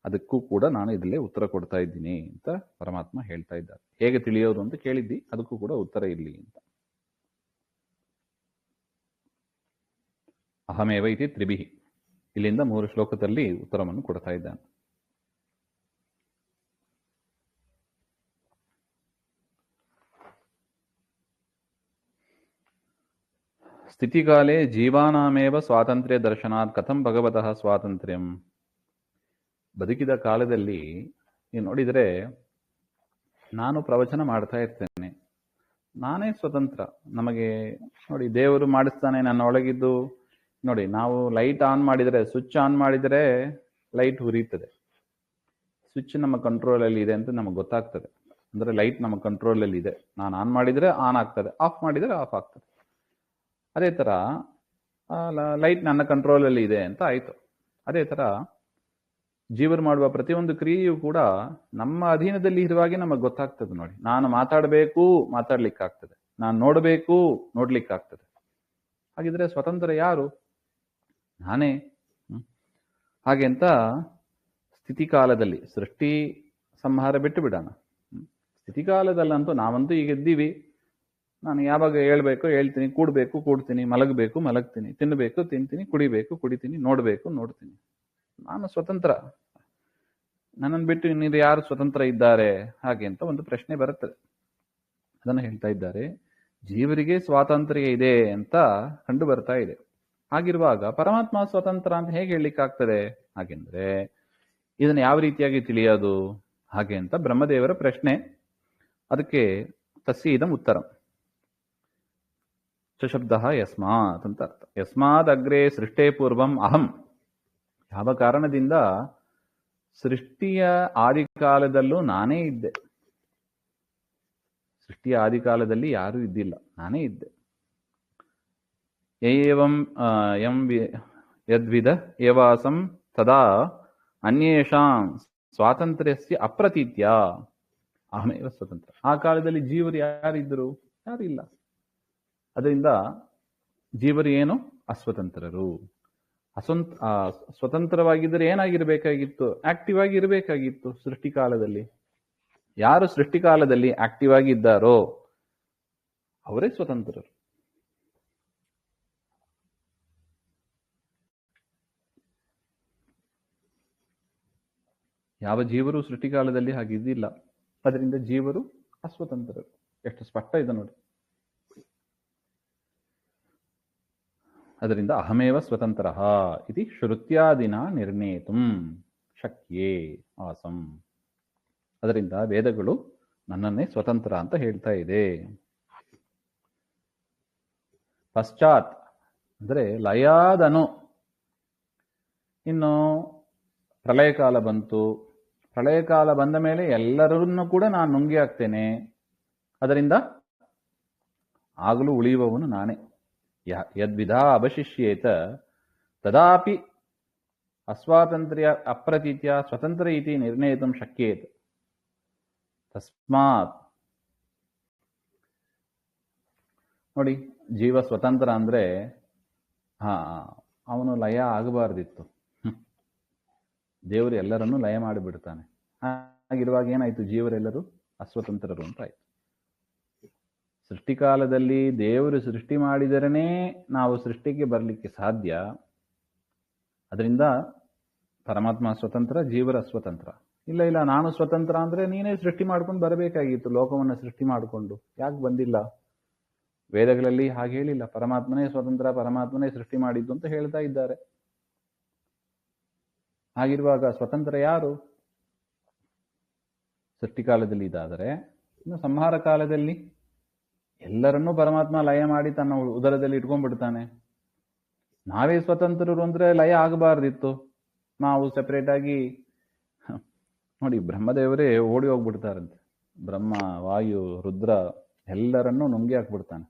ಅದಕ್ಕೂ ಕೂಡ ನಾನು ಇದರಲ್ಲೇ ಉತ್ತರ ಕೊಡ್ತಾ ಇದ್ದೀನಿ ಅಂತ ಪರಮಾತ್ಮ ಹೇಳ್ತಾ ಇದ್ದಾರೆ. ಹೇಗೆ ತಿಳಿಯೋದು ಅಂತ ಕೇಳಿದ್ದಿ, ಅದಕ್ಕೂ ಕೂಡ ಉತ್ತರ ಇಲ್ಲಿ ಅಂತ. ಅಹಮೇವ ಇತಿ ತ್ರಿಭಿಹಿ, ಇಲ್ಲಿಂದ 3 ಶ್ಲೋಕದಲ್ಲಿ ಉತ್ತರವನ್ನು ಕೊಡ್ತಾ ಇದ್ದಾನೆ. ಸ್ಥಿತಿಕಾಲೇ ಜೀವಾನಾಮೇವ ಸ್ವಾತಂತ್ರ್ಯ ದರ್ಶನಾತ್ ಕಥಂ ಭಗವತಃ ಸ್ವಾತಂತ್ರ್ಯಂ. ಬದುಕಿದ ಕಾಲದಲ್ಲಿ ನೀವು ನೋಡಿದರೆ, ನಾನು ಪ್ರವಚನ ಮಾಡ್ತಾ ಇರ್ತೇನೆ, ನಾನೇ ಸ್ವತಂತ್ರ. ನಮಗೆ ನೋಡಿ, ದೇವರು ಮಾಡಿಸ್ತಾನೆ ನನ್ನ ಒಳಗಿದ್ದು. ನೋಡಿ, ನಾವು ಲೈಟ್ ಆನ್ ಮಾಡಿದರೆ, ಸ್ವಿಚ್ ಆನ್ ಮಾಡಿದರೆ ಲೈಟ್ ಉರಿಯುತ್ತದೆ. ಸ್ವಿಚ್ ನಮ್ಮ ಕಂಟ್ರೋಲಲ್ಲಿ ಇದೆ ಅಂತ ನಮಗೆ ಗೊತ್ತಾಗ್ತದೆ. ಅಂದರೆ ಲೈಟ್ ನಮ್ಮ ಕಂಟ್ರೋಲಲ್ಲಿ ಇದೆ. ನಾನು ಆನ್ ಮಾಡಿದರೆ ಆನ್ ಆಗ್ತದೆ, ಆಫ್ ಮಾಡಿದರೆ ಆಫ್ ಆಗ್ತದೆ. ಅದೇ ಥರ ಲೈಟ್ ನನ್ನ ಕಂಟ್ರೋಲಲ್ಲಿ ಇದೆ ಅಂತ ಆಯಿತು. ಅದೇ ಥರ ಜೀವರು ಮಾಡುವ ಪ್ರತಿಯೊಂದು ಕ್ರಿಯೆಯೂ ಕೂಡ ನಮ್ಮ ಅಧೀನದಲ್ಲಿ ಇರುವಾಗೆ ನಮಗೆ ಗೊತ್ತಾಗ್ತದೆ. ನೋಡಿ, ನಾನು ಮಾತಾಡಬೇಕು, ಮಾತಾಡ್ಲಿಕ್ಕಾಗ್ತದೆ, ನಾನು ನೋಡಬೇಕು, ನೋಡ್ಲಿಕ್ಕಾಗ್ತದೆ. ಹಾಗಿದ್ರೆ ಸ್ವತಂತ್ರ ಯಾರು? ನಾನೇ. ಹಾಗೆ ಅಂತ ಸ್ಥಿತಿಕಾಲದಲ್ಲಿ, ಸೃಷ್ಟಿ ಸಂಹಾರ ಬಿಟ್ಟು ಬಿಡೋಣ, ಸ್ಥಿತಿಕಾಲದಲ್ಲಂತೂ ನಾವಂತೂ ಈಗ ಇದ್ದೀವಿ. ನಾನು ಯಾವಾಗ ಹೇಳ್ಬೇಕು ಹೇಳ್ತೀನಿ, ಕೂಡಬೇಕು ಕೂಡ್ತೀನಿ, ಮಲಗಬೇಕು ಮಲಗ್ತೀನಿ, ತಿನ್ನಬೇಕು ತಿಂತೀನಿ, ಕುಡಿಬೇಕು ಕುಡಿತೀನಿ, ನೋಡಬೇಕು ನೋಡ್ತೀನಿ. ನಾನು ಸ್ವತಂತ್ರ, ನನ್ನನ್ನು ಬಿಟ್ಟು ಇನ್ನಿರು ಯಾರು ಸ್ವತಂತ್ರ ಇದ್ದಾರೆ ಹಾಗೆ ಅಂತ ಒಂದು ಪ್ರಶ್ನೆ ಬರುತ್ತದೆ. ಅದನ್ನು ಹೇಳ್ತಾ ಇದ್ದಾರೆ, ಜೀವರಿಗೆ ಸ್ವಾತಂತ್ರ್ಯ ಇದೆ ಅಂತ ಕಂಡು ಬರ್ತಾ ಇದೆ. ಹಾಗಿರುವಾಗ ಪರಮಾತ್ಮ ಸ್ವತಂತ್ರ ಅಂತ ಹೇಗೆ ಹೇಳಲಿಕ್ಕಾಗ್ತದೆ ಹಾಗೆಂದ್ರೆ ಇದನ್ನು ಯಾವ ರೀತಿಯಾಗಿ ತಿಳಿಯೋದು ಹಾಗೆ ಅಂತ ಬ್ರಹ್ಮದೇವರ ಪ್ರಶ್ನೆ. ಅದಕ್ಕೆ ತಸ್ಸೀದಂ ಉತ್ತರಂ. ಶಬ್ದ ಯಸ್ಮಾತ್ ಅಂತ ಅರ್ಥ. ಯಸ್ಮಾದ್ ಅಗ್ರೆ ಸೃಷ್ಟೇ ಪೂರ್ವಂ ಅಹಂ. ಯಾವ ಕಾರಣದಿಂದ ಸೃಷ್ಟಿಯ ಆದಿಕಾಲದಲ್ಲೂ ನಾನೇ ಇದ್ದೆ. ಸೃಷ್ಟಿಯ ಆದಿಕಾಲದಲ್ಲಿ ಯಾರೂ ಇದ್ದಿಲ್ಲ, ನಾನೇ ಇದ್ದೆ. ಯದ್ವಿಧ ಏವಾಸಂ ತದಾ ಅನ್ಯೇಷಾಂ ಸ್ವಾತಂತ್ರ್ಯಸ್ಯ ಅಪ್ರತೀತ್ಯ ಅಹಮೇವ ಸ್ವತಂತ್ರ. ಆ ಕಾಲದಲ್ಲಿ ಜೀವರು ಯಾರಿದ್ದರು? ಯಾರು ಇಲ್ಲ. ಅದರಿಂದ ಜೀವರು ಏನು? ಅಸ್ವತಂತ್ರರು. ಸ್ವತಂತ್ರವಾಗಿದ್ದರೆ ಏನಾಗಿರ್ಬೇಕಾಗಿತ್ತು? ಆಕ್ಟಿವ್ ಆಗಿ ಇರಬೇಕಾಗಿತ್ತು. ಸೃಷ್ಟಿಕಾಲದಲ್ಲಿ ಯಾರು ಸೃಷ್ಟಿಕಾಲದಲ್ಲಿ ಆಕ್ಟಿವ್ ಆಗಿ ಇದ್ದಾರೋ ಅವರೇ ಸ್ವತಂತ್ರರು. ಯಾವ ಜೀವರು ಸೃಷ್ಟಿಕಾಲದಲ್ಲಿ ಹಾಗಿದ್ದಿಲ್ಲ. ಅದರಿಂದ ಜೀವರು ಅಸ್ವತಂತ್ರರು. ಎಷ್ಟು ಸ್ಪಷ್ಟ ಇದೆ ನೋಡಿ. ಅದರಿಂದ ಅಹಮೇವ ಸ್ವತಂತ್ರ ಇತಿ ಶ್ರುತ್ಯಾದಿನ ನಿರ್ಣೇತುಂ ಶಕ್ಯೇ ಆಸಂ. ಅದರಿಂದ ವೇದಗಳು ನನ್ನನ್ನೇ ಸ್ವತಂತ್ರ ಅಂತ ಹೇಳ್ತಾ ಇದೆ. ಪಶ್ಚಾತ್ ಅಂದರೆ ಲಯಾದನು. ಇನ್ನು ಪ್ರಳಯ ಕಾಲ ಬಂತು. ಪ್ರಳಯ ಕಾಲ ಬಂದ ಮೇಲೆ ಎಲ್ಲರನ್ನು ಕೂಡ ನಾನು ನುಂಗಿ ಹಾಕ್ತೇನೆ. ಅದರಿಂದ ಆಗಲೂ ಉಳಿಯುವವನು ನಾನೇ. ಯದ್ವಿಧ ಅವಶಿಷ್ಯೇತ ತದಾಪಿ ಅಸ್ವಾತಂತ್ರ್ಯ ಅಪ್ರತೀತ್ಯ ಸ್ವತಂತ್ರ ಇತಿ ನಿರ್ಣಯಿತು ಶಕ್ಯೇತ್. ತಸ್ಮಾತ್ ನೋಡಿ, ಜೀವ ಸ್ವತಂತ್ರ ಅಂದ್ರೆ ಅವನು ಲಯ ಆಗಬಾರ್ದಿತ್ತು. ದೇವರು ಎಲ್ಲರನ್ನೂ ಲಯ ಮಾಡಿಬಿಡ್ತಾನೆ. ಹಾಗಿರುವಾಗ ಏನಾಯ್ತು? ಜೀವರೆಲ್ಲರೂ ಅಸ್ವತಂತ್ರರು ಅಂತ ಆಯ್ತು. ಸೃಷ್ಟಿಕಾಲದಲ್ಲಿ ದೇವರು ಸೃಷ್ಟಿ ಮಾಡಿದರನೇ ನಾವು ಸೃಷ್ಟಿಗೆ ಬರಲಿಕ್ಕೆ ಸಾಧ್ಯ. ಅದರಿಂದ ಪರಮಾತ್ಮ ಸ್ವತಂತ್ರ, ಜೀವರ ಸ್ವತಂತ್ರ. ಇಲ್ಲ ನಾನು ಸ್ವತಂತ್ರ ಅಂದ್ರೆ ನೀನೇ ಸೃಷ್ಟಿ ಮಾಡ್ಕೊಂಡು ಬರಬೇಕಾಗಿತ್ತು. ಲೋಕವನ್ನು ಸೃಷ್ಟಿ ಮಾಡಿಕೊಂಡು ಯಾಕೆ ಬಂದಿಲ್ಲ? ವೇದಗಳಲ್ಲಿ ಹಾಗೆ ಹೇಳಿಲ್ಲ. ಪರಮಾತ್ಮನೇ ಸ್ವತಂತ್ರ, ಪರಮಾತ್ಮನೇ ಸೃಷ್ಟಿ ಮಾಡಿದ್ದು ಅಂತ ಹೇಳ್ತಾ ಇದ್ದಾರೆ. ಹಾಗಿರುವಾಗ ಸ್ವತಂತ್ರ ಯಾರು? ಸೃಷ್ಟಿಕಾಲದಲ್ಲಿ ಇದಾದರೆ, ಇನ್ನು ಸಂಹಾರ ಕಾಲದಲ್ಲಿ ಎಲ್ಲರನ್ನೂ ಪರಮಾತ್ಮ ಲಯ ಮಾಡಿ ತನ್ನ ಉದರದಲ್ಲಿ ಇಟ್ಕೊಂಡ್ಬಿಡ್ತಾನೆ. ನಾವೇ ಸ್ವತಂತ್ರರು ಅಂದ್ರೆ ಲಯ ಆಗಬಾರ್ದಿತ್ತು. ನಾವು ಸೆಪರೇಟ್ ಆಗಿ ನೋಡಿ, ಬ್ರಹ್ಮದೇವರೇ ಓಡಿ ಹೋಗ್ಬಿಡ್ತಾರಂತೆ. ಬ್ರಹ್ಮ, ವಾಯು, ರುದ್ರ ಎಲ್ಲರನ್ನೂ ನುಂಗಿ ಹಾಕ್ಬಿಡ್ತಾನೆ.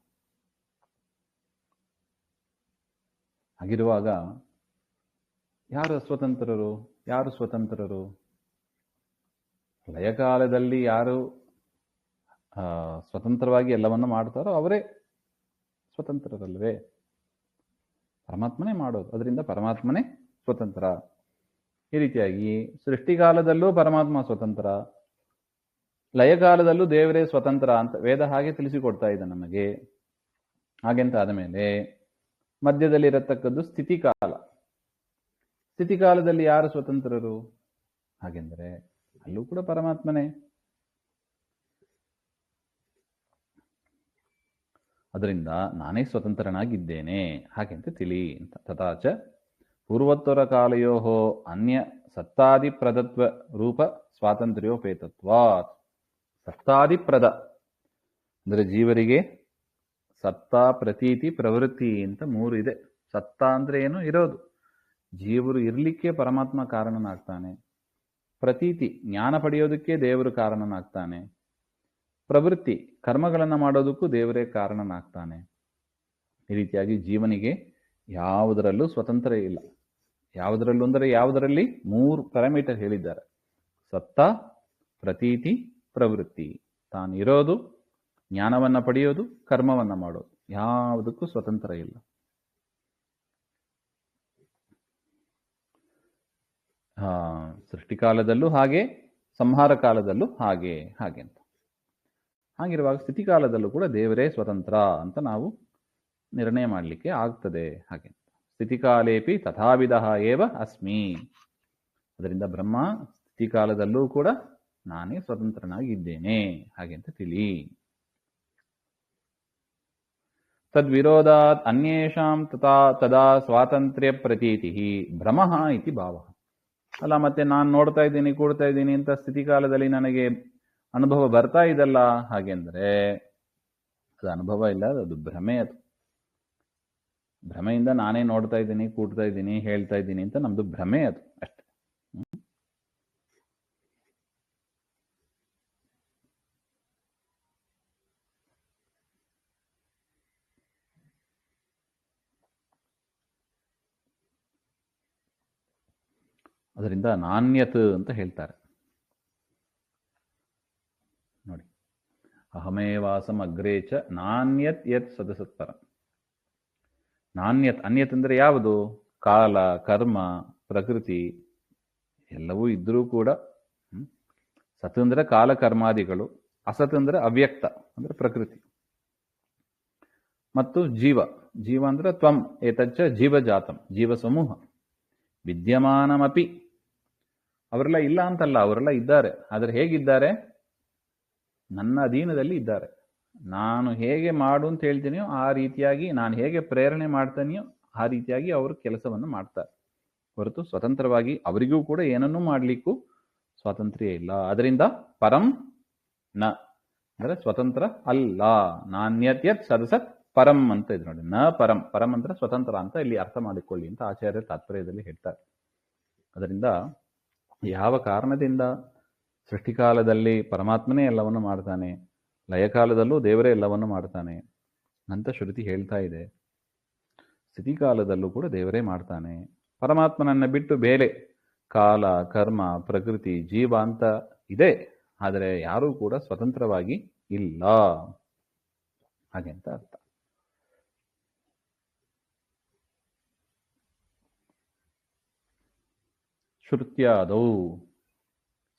ಹಾಗಿರುವಾಗ ಯಾರು ಅಸ್ವತಂತ್ರರು? ಯಾರು ಸ್ವತಂತ್ರರು? ಲಯಕಾಲದಲ್ಲಿ ಯಾರು ಸ್ವತಂತ್ರವಾಗಿ ಎಲ್ಲವನ್ನೂ ಮಾಡ್ತಾರೋ ಅವರೇ ಸ್ವತಂತ್ರರಲ್ವೇ? ಪರಮಾತ್ಮನೇ ಮಾಡೋದು. ಅದರಿಂದ ಪರಮಾತ್ಮನೇ ಸ್ವತಂತ್ರ. ಈ ರೀತಿಯಾಗಿ ಸೃಷ್ಟಿಕಾಲದಲ್ಲೂ ಪರಮಾತ್ಮ ಸ್ವತಂತ್ರ, ಲಯಕಾಲದಲ್ಲೂ ದೇವರೇ ಸ್ವತಂತ್ರ ಅಂತ ವೇದ ಹಾಗೆ ತಿಳಿಸಿಕೊಡ್ತಾ ಇದೆ ನಮಗೆ. ಹಾಗೆಂತ ಆದಮೇಲೆ ಮಧ್ಯದಲ್ಲಿ ಇರತಕ್ಕದ್ದು ಸ್ಥಿತಿಕಾಲ. ಸ್ಥಿತಿಕಾಲದಲ್ಲಿ ಯಾರು ಸ್ವತಂತ್ರರು ಹಾಗೆಂದರೆ ಅಲ್ಲೂ ಕೂಡ ಪರಮಾತ್ಮನೇ. ಅದರಿಂದ ನಾನೇ ಸ್ವತಂತ್ರನಾಗಿದ್ದೇನೆ ಹಾಗೆಂತ ತಿಳಿ ಅಂತ. ತಥಾಚ ಪೂರ್ವೋತ್ತರ ಕಾಲಯೋ ಅನ್ಯ ಸತ್ತಾದಿಪ್ರದತ್ವ ರೂಪ ಸ್ವಾತಂತ್ರ್ಯೋಪೇತತ್ವಾತ್. ಸತ್ತಾದಿಪ್ರದ ಅಂದರೆ ಜೀವರಿಗೆ ಸತ್ತಾ, ಪ್ರತೀತಿ, ಪ್ರವೃತ್ತಿ ಅಂತ ಮೂರು ಇದೆ. ಸತ್ತಾ ಅಂದ್ರೆ ಏನು? ಇರೋದು. ಜೀವರು ಇರಲಿಕ್ಕೆ ಪರಮಾತ್ಮ ಕಾರಣನಾಗ್ತಾನೆ. ಪ್ರತೀತಿ, ಜ್ಞಾನ ಪಡೆಯೋದಕ್ಕೆ ದೇವರು ಕಾರಣನಾಗ್ತಾನೆ. ಪ್ರವೃತ್ತಿ, ಕರ್ಮಗಳನ್ನು ಮಾಡೋದಕ್ಕೂ ದೇವರೇ ಕಾರಣನಾಗ್ತಾನೆ. ಈ ರೀತಿಯಾಗಿ ಜೀವನಿಗೆ ಯಾವುದರಲ್ಲೂ ಸ್ವತಂತ್ರ ಇಲ್ಲ. ಯಾವುದರಲ್ಲೂ ಅಂದರೆ ಯಾವುದರಲ್ಲಿ? ಮೂರು ಪ್ಯಾರಾಮೀಟರ್ ಹೇಳಿದ್ದಾರೆ: ಸತ್ತ, ಪ್ರತೀತಿ, ಪ್ರವೃತ್ತಿ. ತಾನು ಇರೋದು, ಜ್ಞಾನವನ್ನು ಪಡೆಯೋದು, ಕರ್ಮವನ್ನು ಮಾಡೋದು, ಯಾವುದಕ್ಕೂ ಸ್ವತಂತ್ರ ಇಲ್ಲ. ಸೃಷ್ಟಿಕಾಲದಲ್ಲೂ ಹಾಗೆ, ಸಂಹಾರ ಕಾಲದಲ್ಲೂ ಹಾಗೆ ಅಂತ. ಹಾಗಿರುವಾಗ ಸ್ಥಿತಿಕಾಲದಲ್ಲೂ ಕೂಡ ದೇವರೇ ಸ್ವತಂತ್ರ ಅಂತ ನಾವು ನಿರ್ಣಯ ಮಾಡಲಿಕ್ಕೆ ಆಗ್ತದೆ. ಹಾಗೆ ಸ್ಥಿತಿಕಾಲೇಪಿ ತಥಾವಿಧ ಏವ ಅಸ್ಮಿ. ಅದರಿಂದ ಬ್ರಹ್ಮ ಸ್ಥಿತಿಕಾಲದಲ್ಲೂ ಕೂಡ ನಾನೇ ಸ್ವತಂತ್ರನಾಗಿದ್ದೇನೆ ಹಾಗೆ ಅಂತ ತಿಳಿ. ತದ್ವಿರೋಧಾತ್ ಅನ್ಯೇಷಾಂ ತದಾ ಸ್ವಾತಂತ್ರ್ಯ ಪ್ರತೀತಿ ಭ್ರಮಃ ಇತಿ ಭಾವ. ಅಲ್ಲ, ಮತ್ತೆ ನಾನು ನೋಡ್ತಾ ಇದ್ದೀನಿ, ಕೂಡ್ತಾ ಇದ್ದೀನಿ ಅಂತ ಸ್ಥಿತಿಕಾಲದಲ್ಲಿ ನನಗೆ ಅನುಭವ ಬರ್ತಾ ಇದಲ್ಲ, ಹಾಗೆಂದ್ರೆ ಅದು ಅನುಭವ ಇಲ್ಲ, ಅದು ಭ್ರಮೆ. ಅದು ಭ್ರಮೆಯಿಂದ ನಾನೇ ನೋಡ್ತಾ ಇದ್ದೀನಿ, ಕೂಡ್ತಾ ಇದ್ದೀನಿ, ಹೇಳ್ತಾ ಇದ್ದೀನಿ ಅಂತ ನಮ್ದು ಭ್ರಮೆ ಅದು ಅಷ್ಟೆ. ಅದರಿಂದ ನಾಣ್ಯತ್ ಅಂತ ಹೇಳ್ತಾರೆ ನೋಡಿ. ಅಹಮೇವಾಸಂ ಅಗ್ರೇಚ ನಾಣ್ಯತ್ ಯತ್ ಸದಸತ್ಪರ. ನಾಣ್ಯತ್, ಅನ್ಯತ್ ಅಂದ್ರೆ ಯಾವುದು? ಕಾಲ, ಕರ್ಮ, ಪ್ರಕೃತಿ ಎಲ್ಲವೂ ಇದ್ರೂ ಕೂಡ ಸತ್ ಅಂದ್ರೆ ಕಾಲ ಕರ್ಮಾದಿಗಳು, ಅಸತ್ ಅಂದ್ರೆ ಅವ್ಯಕ್ತ ಅಂದ್ರೆ ಪ್ರಕೃತಿ, ಮತ್ತು ಜೀವ. ಜೀವ ಅಂದ್ರೆ ತ್ವಂ ಏತಚ್ಚ ಜೀವಜಾತಂ, ಜೀವ ಸಮೂಹ. ವಿದ್ಯಮಾನಮಪಿ, ಅವರೆಲ್ಲ ಇಲ್ಲ ಅಂತಲ್ಲ, ಅವರೆಲ್ಲ ಇದ್ದಾರೆ. ಆದರೆ ಹೇಗಿದ್ದಾರೆ? ನನ್ನ ಅಧೀನದಲ್ಲಿ ಇದ್ದಾರೆ. ನಾನು ಹೇಗೆ ಮಾಡು ಅಂತ ಹೇಳ್ತೀನಿಯೋ ಆ ರೀತಿಯಾಗಿ, ನಾನು ಹೇಗೆ ಪ್ರೇರಣೆ ಮಾಡ್ತಾನೆಯೋ ಆ ರೀತಿಯಾಗಿ ಅವರು ಕೆಲಸವನ್ನು ಮಾಡ್ತಾರೆ ಹೊರತು ಸ್ವತಂತ್ರವಾಗಿ ಅವರಿಗೂ ಕೂಡ ಏನನ್ನೂ ಮಾಡಲಿಕ್ಕೂ ಸ್ವಾತಂತ್ರ್ಯ ಇಲ್ಲ. ಅದರಿಂದ ಪರಂ ನ ಅಂದರೆ ಸ್ವತಂತ್ರ ಅಲ್ಲ. ನಾಣ್ಯತ್ಯತ್ ಸದಸತ್ ಪರಂ ಅಂತ ಇದೆ ನೋಡಿ. ನ ಪರಂ, ಪರಂ ಅಂದ್ರೆ ಸ್ವತಂತ್ರ ಅಂತ ಇಲ್ಲಿ ಅರ್ಥ ಮಾಡಿಕೊಳ್ಳಿ ಅಂತ ಆಚಾರ್ಯ ತಾತ್ಪರ್ಯದಲ್ಲಿ ಹೇಳ್ತಾರೆ. ಅದರಿಂದ ಯಾವ ಕಾರಣದಿಂದ ಸೃಷ್ಟಿಕಾಲದಲ್ಲಿ ಪರಮಾತ್ಮನೇ ಎಲ್ಲವನ್ನು ಮಾಡ್ತಾನೆ, ಲಯಕಾಲದಲ್ಲೂ ದೇವರೇ ಎಲ್ಲವನ್ನು ಮಾಡ್ತಾನೆ ಅಂತ ಶ್ರುತಿ ಹೇಳ್ತಾ ಇದೆ. ಸ್ಥಿತಿಕಾಲದಲ್ಲೂ ಕೂಡ ದೇವರೇ ಮಾಡ್ತಾನೆ. ಪರಮಾತ್ಮನನ್ನ ಬಿಟ್ಟು ಬೇರೆ ಕಾಲ, ಕರ್ಮ, ಪ್ರಕೃತಿ, ಜೀವ ಅಂತ ಇದೆ, ಆದರೆ ಯಾರೂ ಕೂಡ ಸ್ವತಂತ್ರವಾಗಿ ಇಲ್ಲ ಹಾಗೆ ಅಂತ ಅರ್ಥ. ಶ್ರುತ್ಯಾದೌ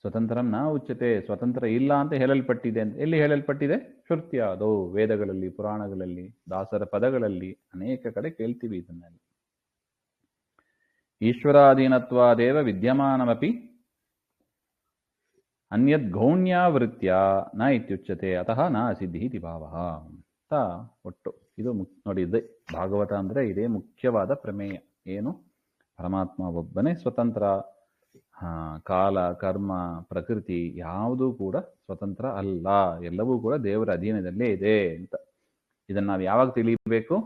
ಸ್ವತಂತ್ರಂ ನ ಉಚ್ಯತೆ, ಸ್ವತಂತ್ರ ಇಲ್ಲ ಅಂತ ಹೇಳಲ್ಪಟ್ಟಿದೆ ಅಂತ ಎಲ್ಲಿ ಹೇಳಲ್ಪಟ್ಟಿದೆ? ಶ್ರುತ್ಯಾದೌ, ವೇದಗಳಲ್ಲಿ, ಪುರಾಣಗಳಲ್ಲಿ, ದಾಸರ ಪದಗಳಲ್ಲಿ ಅನೇಕ ಕಡೆ ಕೇಳ್ತೀವಿ ಇದನ್ನೆಲ್ಲ. ಈಶ್ವರಾಧೀನತ್ವಾದೇವ ವಿದ್ಯಮಾನಮಪಿ ಅನ್ಯದ್ ಗೌಣ್ಯಾವೃತ್ಯ ನ ಇತ್ಯುಚ್ಯತೆ ಅತಃ ನ ಅಸಿದ್ಧಿ ಇತಿ ಭಾವಃ ಅಂತ ಒಟ್ಟು ಇದು ನೋಡಿ. ಇದೆ ಭಾಗವತ ಅಂದ್ರೆ ಇದೇ ಮುಖ್ಯವಾದ ಪ್ರಮೇಯ. ಏನು? ಪರಮಾತ್ಮ ಒಬ್ಬನೇ ಸ್ವತಂತ್ರ, ಕಾಲ, ಕರ್ಮ, ಪ್ರಕೃತಿ ಯಾವುದೂ ಕೂಡ ಸ್ವತಂತ್ರ ಅಲ್ಲ, ಎಲ್ಲವೂ ಕೂಡ ದೇವರ ಅಧೀನದಲ್ಲೇ ಇದೆ ಅಂತ. ಇದನ್ನು ನಾವು ಯಾವಾಗ ತಿಳಿಬೇಕು?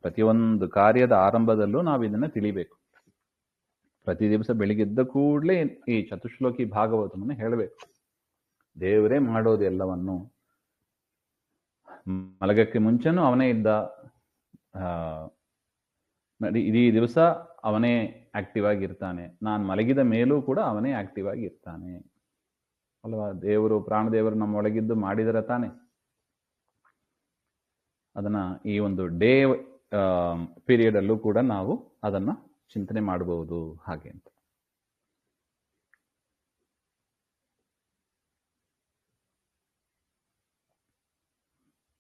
ಪ್ರತಿಯೊಂದು ಕಾರ್ಯದ ಆರಂಭದಲ್ಲೂ ನಾವು ಇದನ್ನು ತಿಳಿಬೇಕು. ಪ್ರತಿ ದಿವಸ ಬೆಳಿಗ್ಗೆದ್ದ ಕೂಡಲೇ ಈ ಚತುಶ್ಲೋಕಿ ಭಾಗವತವನ್ನು ಹೇಳಬೇಕು. ದೇವರೇ ಮಾಡೋದು ಎಲ್ಲವನ್ನು. ಮಲಗಕ್ಕೆ ಮುಂಚೆನೂ ಅವನೇ ಇದ್ದ, ಇಡೀ ದಿವಸ ಅವನೇ ಆಕ್ಟಿವ್ ಆಗಿರ್ತಾನೆ, ನಾನು ಮಲಗಿದ ಮೇಲೂ ಕೂಡ ಅವನೇ ಆಕ್ಟಿವ್ ಆಗಿರ್ತಾನೆ ಅಲ್ವಾ? ದೇವರು, ಪ್ರಾಣದೇವರು ನಮ್ಮ ಒಳಗಿದ್ದು ಮಾಡಿದರೆ ತಾನೆ ಅದನ್ನ ಈ ಒಂದು ಡೇ ಪೀರಿಯಡ್ ಅಲ್ಲೂ ಕೂಡ ನಾವು ಅದನ್ನ ಚಿಂತನೆ ಮಾಡಬಹುದು ಹಾಗೆ ಅಂತ.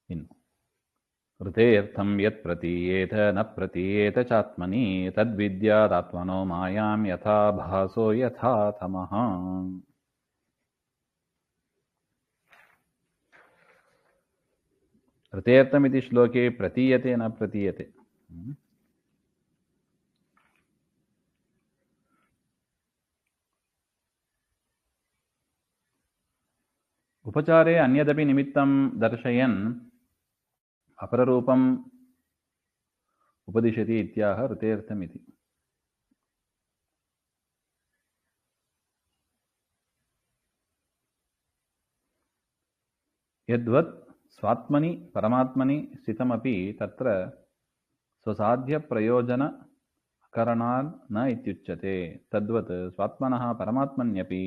ಇನ್ನು ಋತೇರ್ಥಂ ಯತ್ ಪ್ರತೀಯೇತ ನ ಪ್ರತೀಯೇತ ಚಾತ್ಮನಿ ತದ್ವಿದ್ಯಾದಾತ್ಮನೋ ಮಾಯಾಂ ಯಥಾ ಭಾಸೋ ಯಥಾ ತಮಃ. ಋತೇರ್ಥಮಿತಿ ಶ್ಲೋಕೆ ಪ್ರತೀಯತೆ ನ ಪ್ರತೀಯತೆ. ಉಪಚಾರೇ ಅನ್ಯದಪಿ ನಿಮಿತ್ತಂ ದರ್ಶಯನ್ ಅಪರರೂಪಂ ಉಪದಿಶತಿ ಇತ್ಯಾಹ ಋತೇರ್ಥಮಿತಿ. ಯದ್ವತ್ ಸ್ವಾತ್ಮನಿ ಪರಮಾತ್ಮನಿ ಸ್ಥಿತಮಪಿ ತತ್ರ ಸ್ವಸಾಧ್ಯ ಪ್ರಯೋಜನ ಅಕರಣಾನ್ ನ ಇತ್ಯುಚ್ಯತೆ. ತದ್ವತ್ ಸ್ವಾತ್ಮನಃ ಪರಮಾತ್ಮನ್ಯಪಿ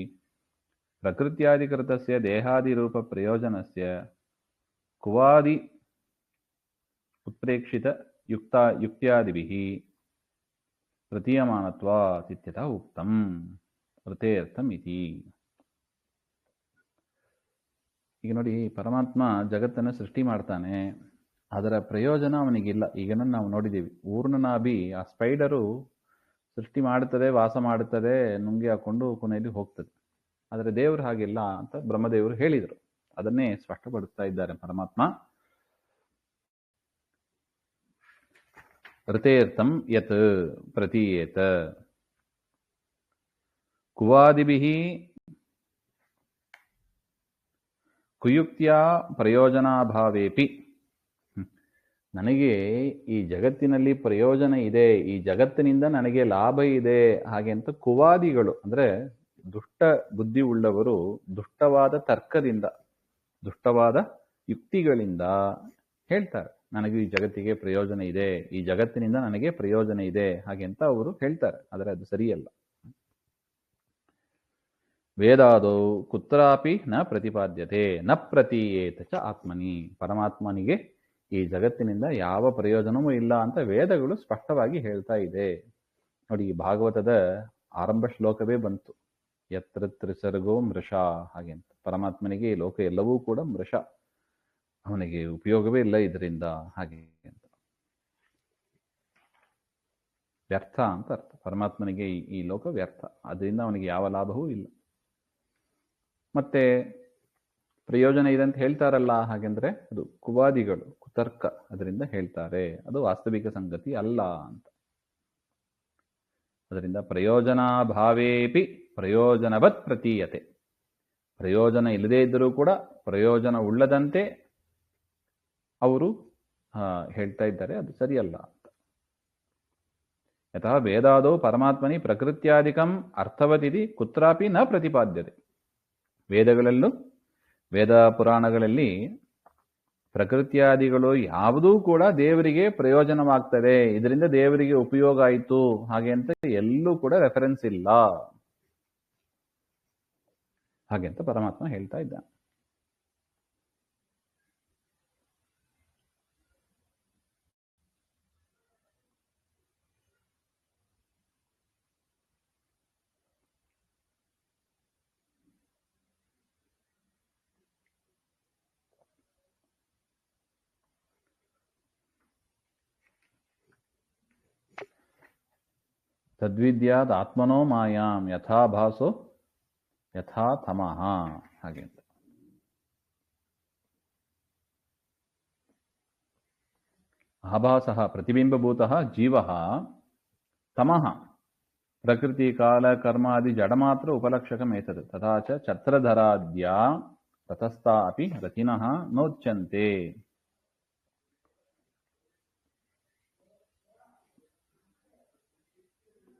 ಪ್ರಕೃತ್ಯಾದಿಕೃತಸ್ಯ ದೇಹಾದಿರೂಪ ಪ್ರಯೋಜನಸ್ಯ ಕುವಾದಿ ಉತ್ಪ್ರೇಕ್ಷಿತ ಯುಕ್ತ್ಯಾದಿಭಿಃ ಪ್ರತೀಯಮಾನತ್ವಾತ್ ಇತ್ಯತಃ ಉಕ್ತಂ ಋತೇರ್ಥಂ ಇತಿ. ಈಗ ನೋಡಿ, ಪರಮಾತ್ಮ ಜಗತ್ತನ್ನು ಸೃಷ್ಟಿ ಮಾಡ್ತಾನೆ, ಅದರ ಪ್ರಯೋಜನ ಅವನಿಗಿಲ್ಲ. ಈಗ ನಾವು ನೋಡಿದ್ದೀವಿ, ಊರ್ಣನಾಭಿ, ಆ ಸ್ಪೈಡರು ಸೃಷ್ಟಿ ಮಾಡುತ್ತದೆ, ವಾಸ ಮಾಡುತ್ತದೆ, ನುಂಗಿ ಹಾಕೊಂಡು ಕೊನೆಯಲ್ಲಿ ಹೋಗ್ತದೆ. ಆದರೆ ದೇವರು ಹಾಗಿಲ್ಲ ಅಂತ ಬ್ರಹ್ಮದೇವರು ಹೇಳಿದರು. ಅದನ್ನೇ ಸ್ಪಷ್ಟಪಡಿಸ್ತಾ ಇದ್ದಾರೆ ಪರಮಾತ್ಮ. ಋತೇರ್ಥಂ ಯತ್ ಪ್ರತೀಯೇತ ಕುವಾದಿಭಿಃ ಕುಯುಕ್ತ್ಯಾ ಪ್ರಯೋಜನಾಭಾವೇಪಿ. ನನಗೆ ಈ ಜಗತ್ತಿನಲ್ಲಿ ಪ್ರಯೋಜನ ಇದೆ, ಈ ಜಗತ್ತಿನಿಂದ ನನಗೆ ಲಾಭ ಇದೆ ಹಾಗೆ ಅಂತ ಕುವಾದಿಗಳು ಅಂದ್ರೆ ದುಷ್ಟ ಬುದ್ಧಿ ಉಳ್ಳವರು ದುಷ್ಟವಾದ ತರ್ಕದಿಂದ, ದುಷ್ಟವಾದ ಯುಕ್ತಿಗಳಿಂದ ಹೇಳ್ತಾರೆ ನನಗೆ ಈ ಜಗತ್ತಿಗೆ ಪ್ರಯೋಜನ ಇದೆ, ಈ ಜಗತ್ತಿನಿಂದ ನನಗೆ ಪ್ರಯೋಜನ ಇದೆ ಹಾಗೆ ಅಂತ ಅವರು ಹೇಳ್ತಾರೆ. ಆದರೆ ಅದು ಸರಿಯಲ್ಲ. ವೇದಾದೌ ಕುತ್ರಾಪಿ ನ ಪ್ರತಿಪಾದ್ಯತೆ ನ ಪ್ರತೀಯೇತ ಚ ಆತ್ಮನಿ. ಪರಮಾತ್ಮನಿಗೆ ಈ ಜಗತ್ತಿನಿಂದ ಯಾವ ಪ್ರಯೋಜನವೂ ಇಲ್ಲ ಅಂತ ವೇದಗಳು ಸ್ಪಷ್ಟವಾಗಿ ಹೇಳ್ತಾ ಇದೆ. ನೋಡಿ, ಈ ಭಾಗವತದ ಆರಂಭ ಶ್ಲೋಕವೇ ಬಂತು, ಯತ್ರ ತ್ರಿಸರ್ಗೋ ಮೃಷ ಹಾಗೆ ಅಂತ. ಪರಮಾತ್ಮನಿಗೆ ಈ ಲೋಕ ಎಲ್ಲವೂ ಕೂಡ ಮೃಷ, ಅವನಿಗೆ ಉಪಯೋಗವೇ ಇಲ್ಲ ಇದರಿಂದ ಹಾಗೆ ಅಂತ. ವ್ಯರ್ಥ ಅಂತ ಅರ್ಥ. ಪರಮಾತ್ಮನಿಗೆ ಈ ಲೋಕ ವ್ಯರ್ಥ, ಅದರಿಂದ ಅವನಿಗೆ ಯಾವ ಲಾಭವೂ ಇಲ್ಲ. ಮತ್ತೆ ಪ್ರಯೋಜನ ಇದೆ ಅಂತ ಹೇಳ್ತಾರಲ್ಲ, ಹಾಗೆಂದ್ರೆ ಅದು ಕುವಾದಿಗಳು, ಕುತರ್ಕ, ಅದರಿಂದ ಹೇಳ್ತಾರೆ. ಅದು ವಾಸ್ತವಿಕ ಸಂಗತಿ ಅಲ್ಲ ಅಂತ. ಅದರಿಂದ ಪ್ರಯೋಜನಾಭಾವೇಪಿ ಪ್ರಯೋಜನವತ್ ಪ್ರತೀಯತೆ. ಪ್ರಯೋಜನ ಇಲ್ಲದೇ ಇದ್ದರೂ ಕೂಡ ಪ್ರಯೋಜನ ಉಳ್ಳದಂತೆ ಅವರು ಹೇಳ್ತಾ ಇದ್ದಾರೆ, ಅದು ಸರಿಯಲ್ಲ ಅಂತ. ಯತಃ ವೇದಾದೌ ಪರಮಾತ್ಮನಿ ಪ್ರಕೃತ್ಯಾದಿಕಂ ಅರ್ಥವತಿದಿ ಕುತ್ರಾಪಿ ನ ಪ್ರತಿಪಾದ್ಯತೆ. ವೇದಗಳಲ್ಲೂ, ವೇದ ಪುರಾಣಗಳಲ್ಲಿ ಪ್ರಕೃತ್ಯಾದಿಗಳು ಯಾವುದೂ ಕೂಡ ದೇವರಿಗೆ ಪ್ರಯೋಜನವಾಗ್ತದೆ, ಇದರಿಂದ ದೇವರಿಗೆ ಉಪಯೋಗ ಆಯಿತು ಹಾಗೆ ಅಂತ ಎಲ್ಲೂ ಕೂಡ ರೆಫರೆನ್ಸ್ ಇಲ್ಲ. ಹಾಗೆ ಅಂತ ಪರಮಾತ್ಮ ಹೇಳ್ತಾ ಇದ್ದಾನೆ. ತದ್ವಿದ್ಯಾದ್ ಆತ್ಮನೋ ಮಾಯಾಂ ಯಥಾ ಭಾಸೋ ಯಥಾ ತಮಃ ಹಾಗೆ ಅಂತ. ಆಭಾಸಃ ಪ್ರತಿಬಿಂಬಭೂತಃ ಜೀವಃ ತಮಃ ಪ್ರಕೃತಿ ಕಾಲ ಕರ್ಮಾದಿ ಜಡಮಾತ್ರ ಉಪಲಕ್ಷಕಮೇತದ್ ತಥಾ ಚ ಛತ್ರಧರಾದ್ಯಾ ತತಸ್ಥಾ ಅಪಿ ರತಿನಃ ನೋಚ್ಯಂತೆ.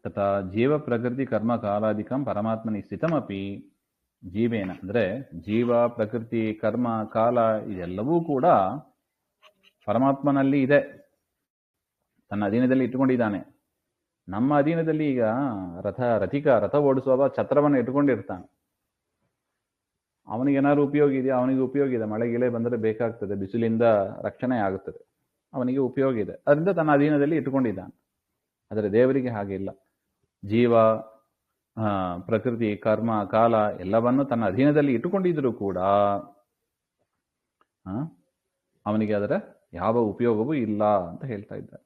ತಥಾ ಜೀವ ಪ್ರಕೃತಿ ಕರ್ಮ ಕಾಲಾದಿಕಂ ಪರಮಾತ್ಮನಿ ಸ್ಥಿತಮಪಿ ಜೀವೇನ. ಅಂದ್ರೆ ಜೀವ ಪ್ರಕೃತಿ ಕರ್ಮ ಕಾಲ ಇದೆಲ್ಲವೂ ಕೂಡ ಪರಮಾತ್ಮನಲ್ಲಿ ಇದೆ, ತನ್ನ ಅಧೀನದಲ್ಲಿ ಇಟ್ಟುಕೊಂಡಿದ್ದಾನೆ. ನಮ್ಮ ಅಧೀನದಲ್ಲಿ ಈಗ ರಥ ಓಡಿಸುವ ಛತ್ರವನ್ನು ಇಟ್ಟುಕೊಂಡಿರ್ತಾನೆ. ಅವನಿಗೇನಾದ್ರು ಉಪಯೋಗ ಇದೆಯಾ? ಅವನಿಗೆ ಉಪಯೋಗ ಇದೆ. ಮಳೆಗಿಳೆ ಬಂದರೆ ಬೇಕಾಗ್ತದೆ, ಬಿಸಿಲಿಂದ ರಕ್ಷಣೆ ಆಗುತ್ತದೆ, ಅವನಿಗೆ ಉಪಯೋಗ ಇದೆ, ಅದರಿಂದ ತನ್ನ ಅಧೀನದಲ್ಲಿ ಇಟ್ಟುಕೊಂಡಿದ್ದಾನೆ. ಆದರೆ ದೇವರಿಗೆ ಹಾಗಿಲ್ಲ. ಜೀವ ಪ್ರಕೃತಿ ಕರ್ಮ ಕಾಲ ಎಲ್ಲವನ್ನು ತನ್ನ ಅಧೀನದಲ್ಲಿ ಇಟ್ಟುಕೊಂಡಿದ್ರೂ ಕೂಡ ಅವನಿಗೆ ಅದರ ಯಾವ ಉಪಯೋಗವೂ ಇಲ್ಲ ಅಂತ ಹೇಳ್ತಾ ಇದ್ದಾರೆ.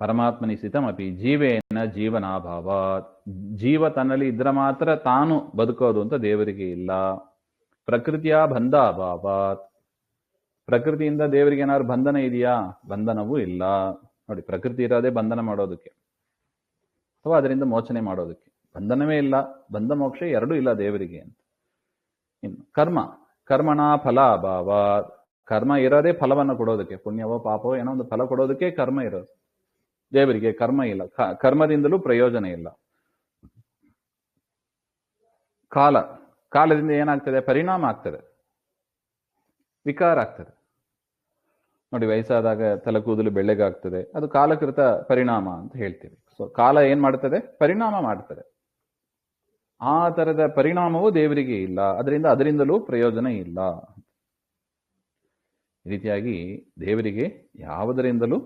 ಪರಮಾತ್ಮನಿ ಸ್ಥಿತಮಪಿ ಜೀವೇನ ಜೀವನಾಭಾವ. ಜೀವ ತನ್ನಲ್ಲಿ ಇದ್ರೆ ಮಾತ್ರ ತಾನು ಬದುಕೋದು ಅಂತ ದೇವರಿಗೆ ಇಲ್ಲ. ಪ್ರಕೃತಿಯ ಬಂಧಾಭಾವಾತ್. ಪ್ರಕೃತಿಯಿಂದ ದೇವರಿಗೆ ಏನಾದ್ರು ಬಂಧನ ಇದೆಯಾ? ಬಂಧನವೂ ಇಲ್ಲ. ನೋಡಿ, ಪ್ರಕೃತಿ ಇರೋದೇ ಬಂಧನ ಮಾಡೋದಕ್ಕೆ ಅಥವಾ ಅದರಿಂದ ಮೋಚನೆ ಮಾಡೋದಕ್ಕೆ. ಬಂಧನವೇ ಇಲ್ಲ, ಬಂಧ ಮೋಕ್ಷ ಎರಡೂ ಇಲ್ಲ ದೇವರಿಗೆ ಅಂತ. ಇನ್ನು ಕರ್ಮಣ ಫಲ ಅಭಾವ. ಕರ್ಮ ಇರೋದೇ ಫಲವನ್ನು ಕೊಡೋದಕ್ಕೆ, ಪುಣ್ಯವೋ ಪಾಪವೋ ಏನೋ ಒಂದು ಫಲ ಕೊಡೋದಕ್ಕೆ ಕರ್ಮ ಇರೋದು. ದೇವರಿಗೆ ಕರ್ಮ ಇಲ್ಲ, ಕರ್ಮದಿಂದಲೂ ಪ್ರಯೋಜನ ಇಲ್ಲ. ಕಾಲದಿಂದ ಏನಾಗ್ತದೆ? ಪರಿಣಾಮ ಆಗ್ತದೆ, ವಿಕಾರ ಆಗ್ತದೆ. ನೋಡಿ, ವಯಸ್ಸಾದಾಗ ತಲೆ ಕೂದಲು ಬೆಳ್ಳಗಾಗ್ತದೆ, ಅದು ಕಾಲಕೃತ ಪರಿಣಾಮ ಅಂತ ಹೇಳ್ತೀವಿ. ಸೊ ಕಾಲ ಏನ್ ಮಾಡ್ತದೆ? ಪರಿಣಾಮ ಮಾಡ್ತದೆ. ಆ ತರದ ಪರಿಣಾಮವು ದೇವರಿಗೆ ಇಲ್ಲ, ಅದರಿಂದಲೂ ಪ್ರಯೋಜನ ಇಲ್ಲ. ಈ ರೀತಿಯಾಗಿ ದೇವರಿಗೆ ಯಾವುದರಿಂದಲೂ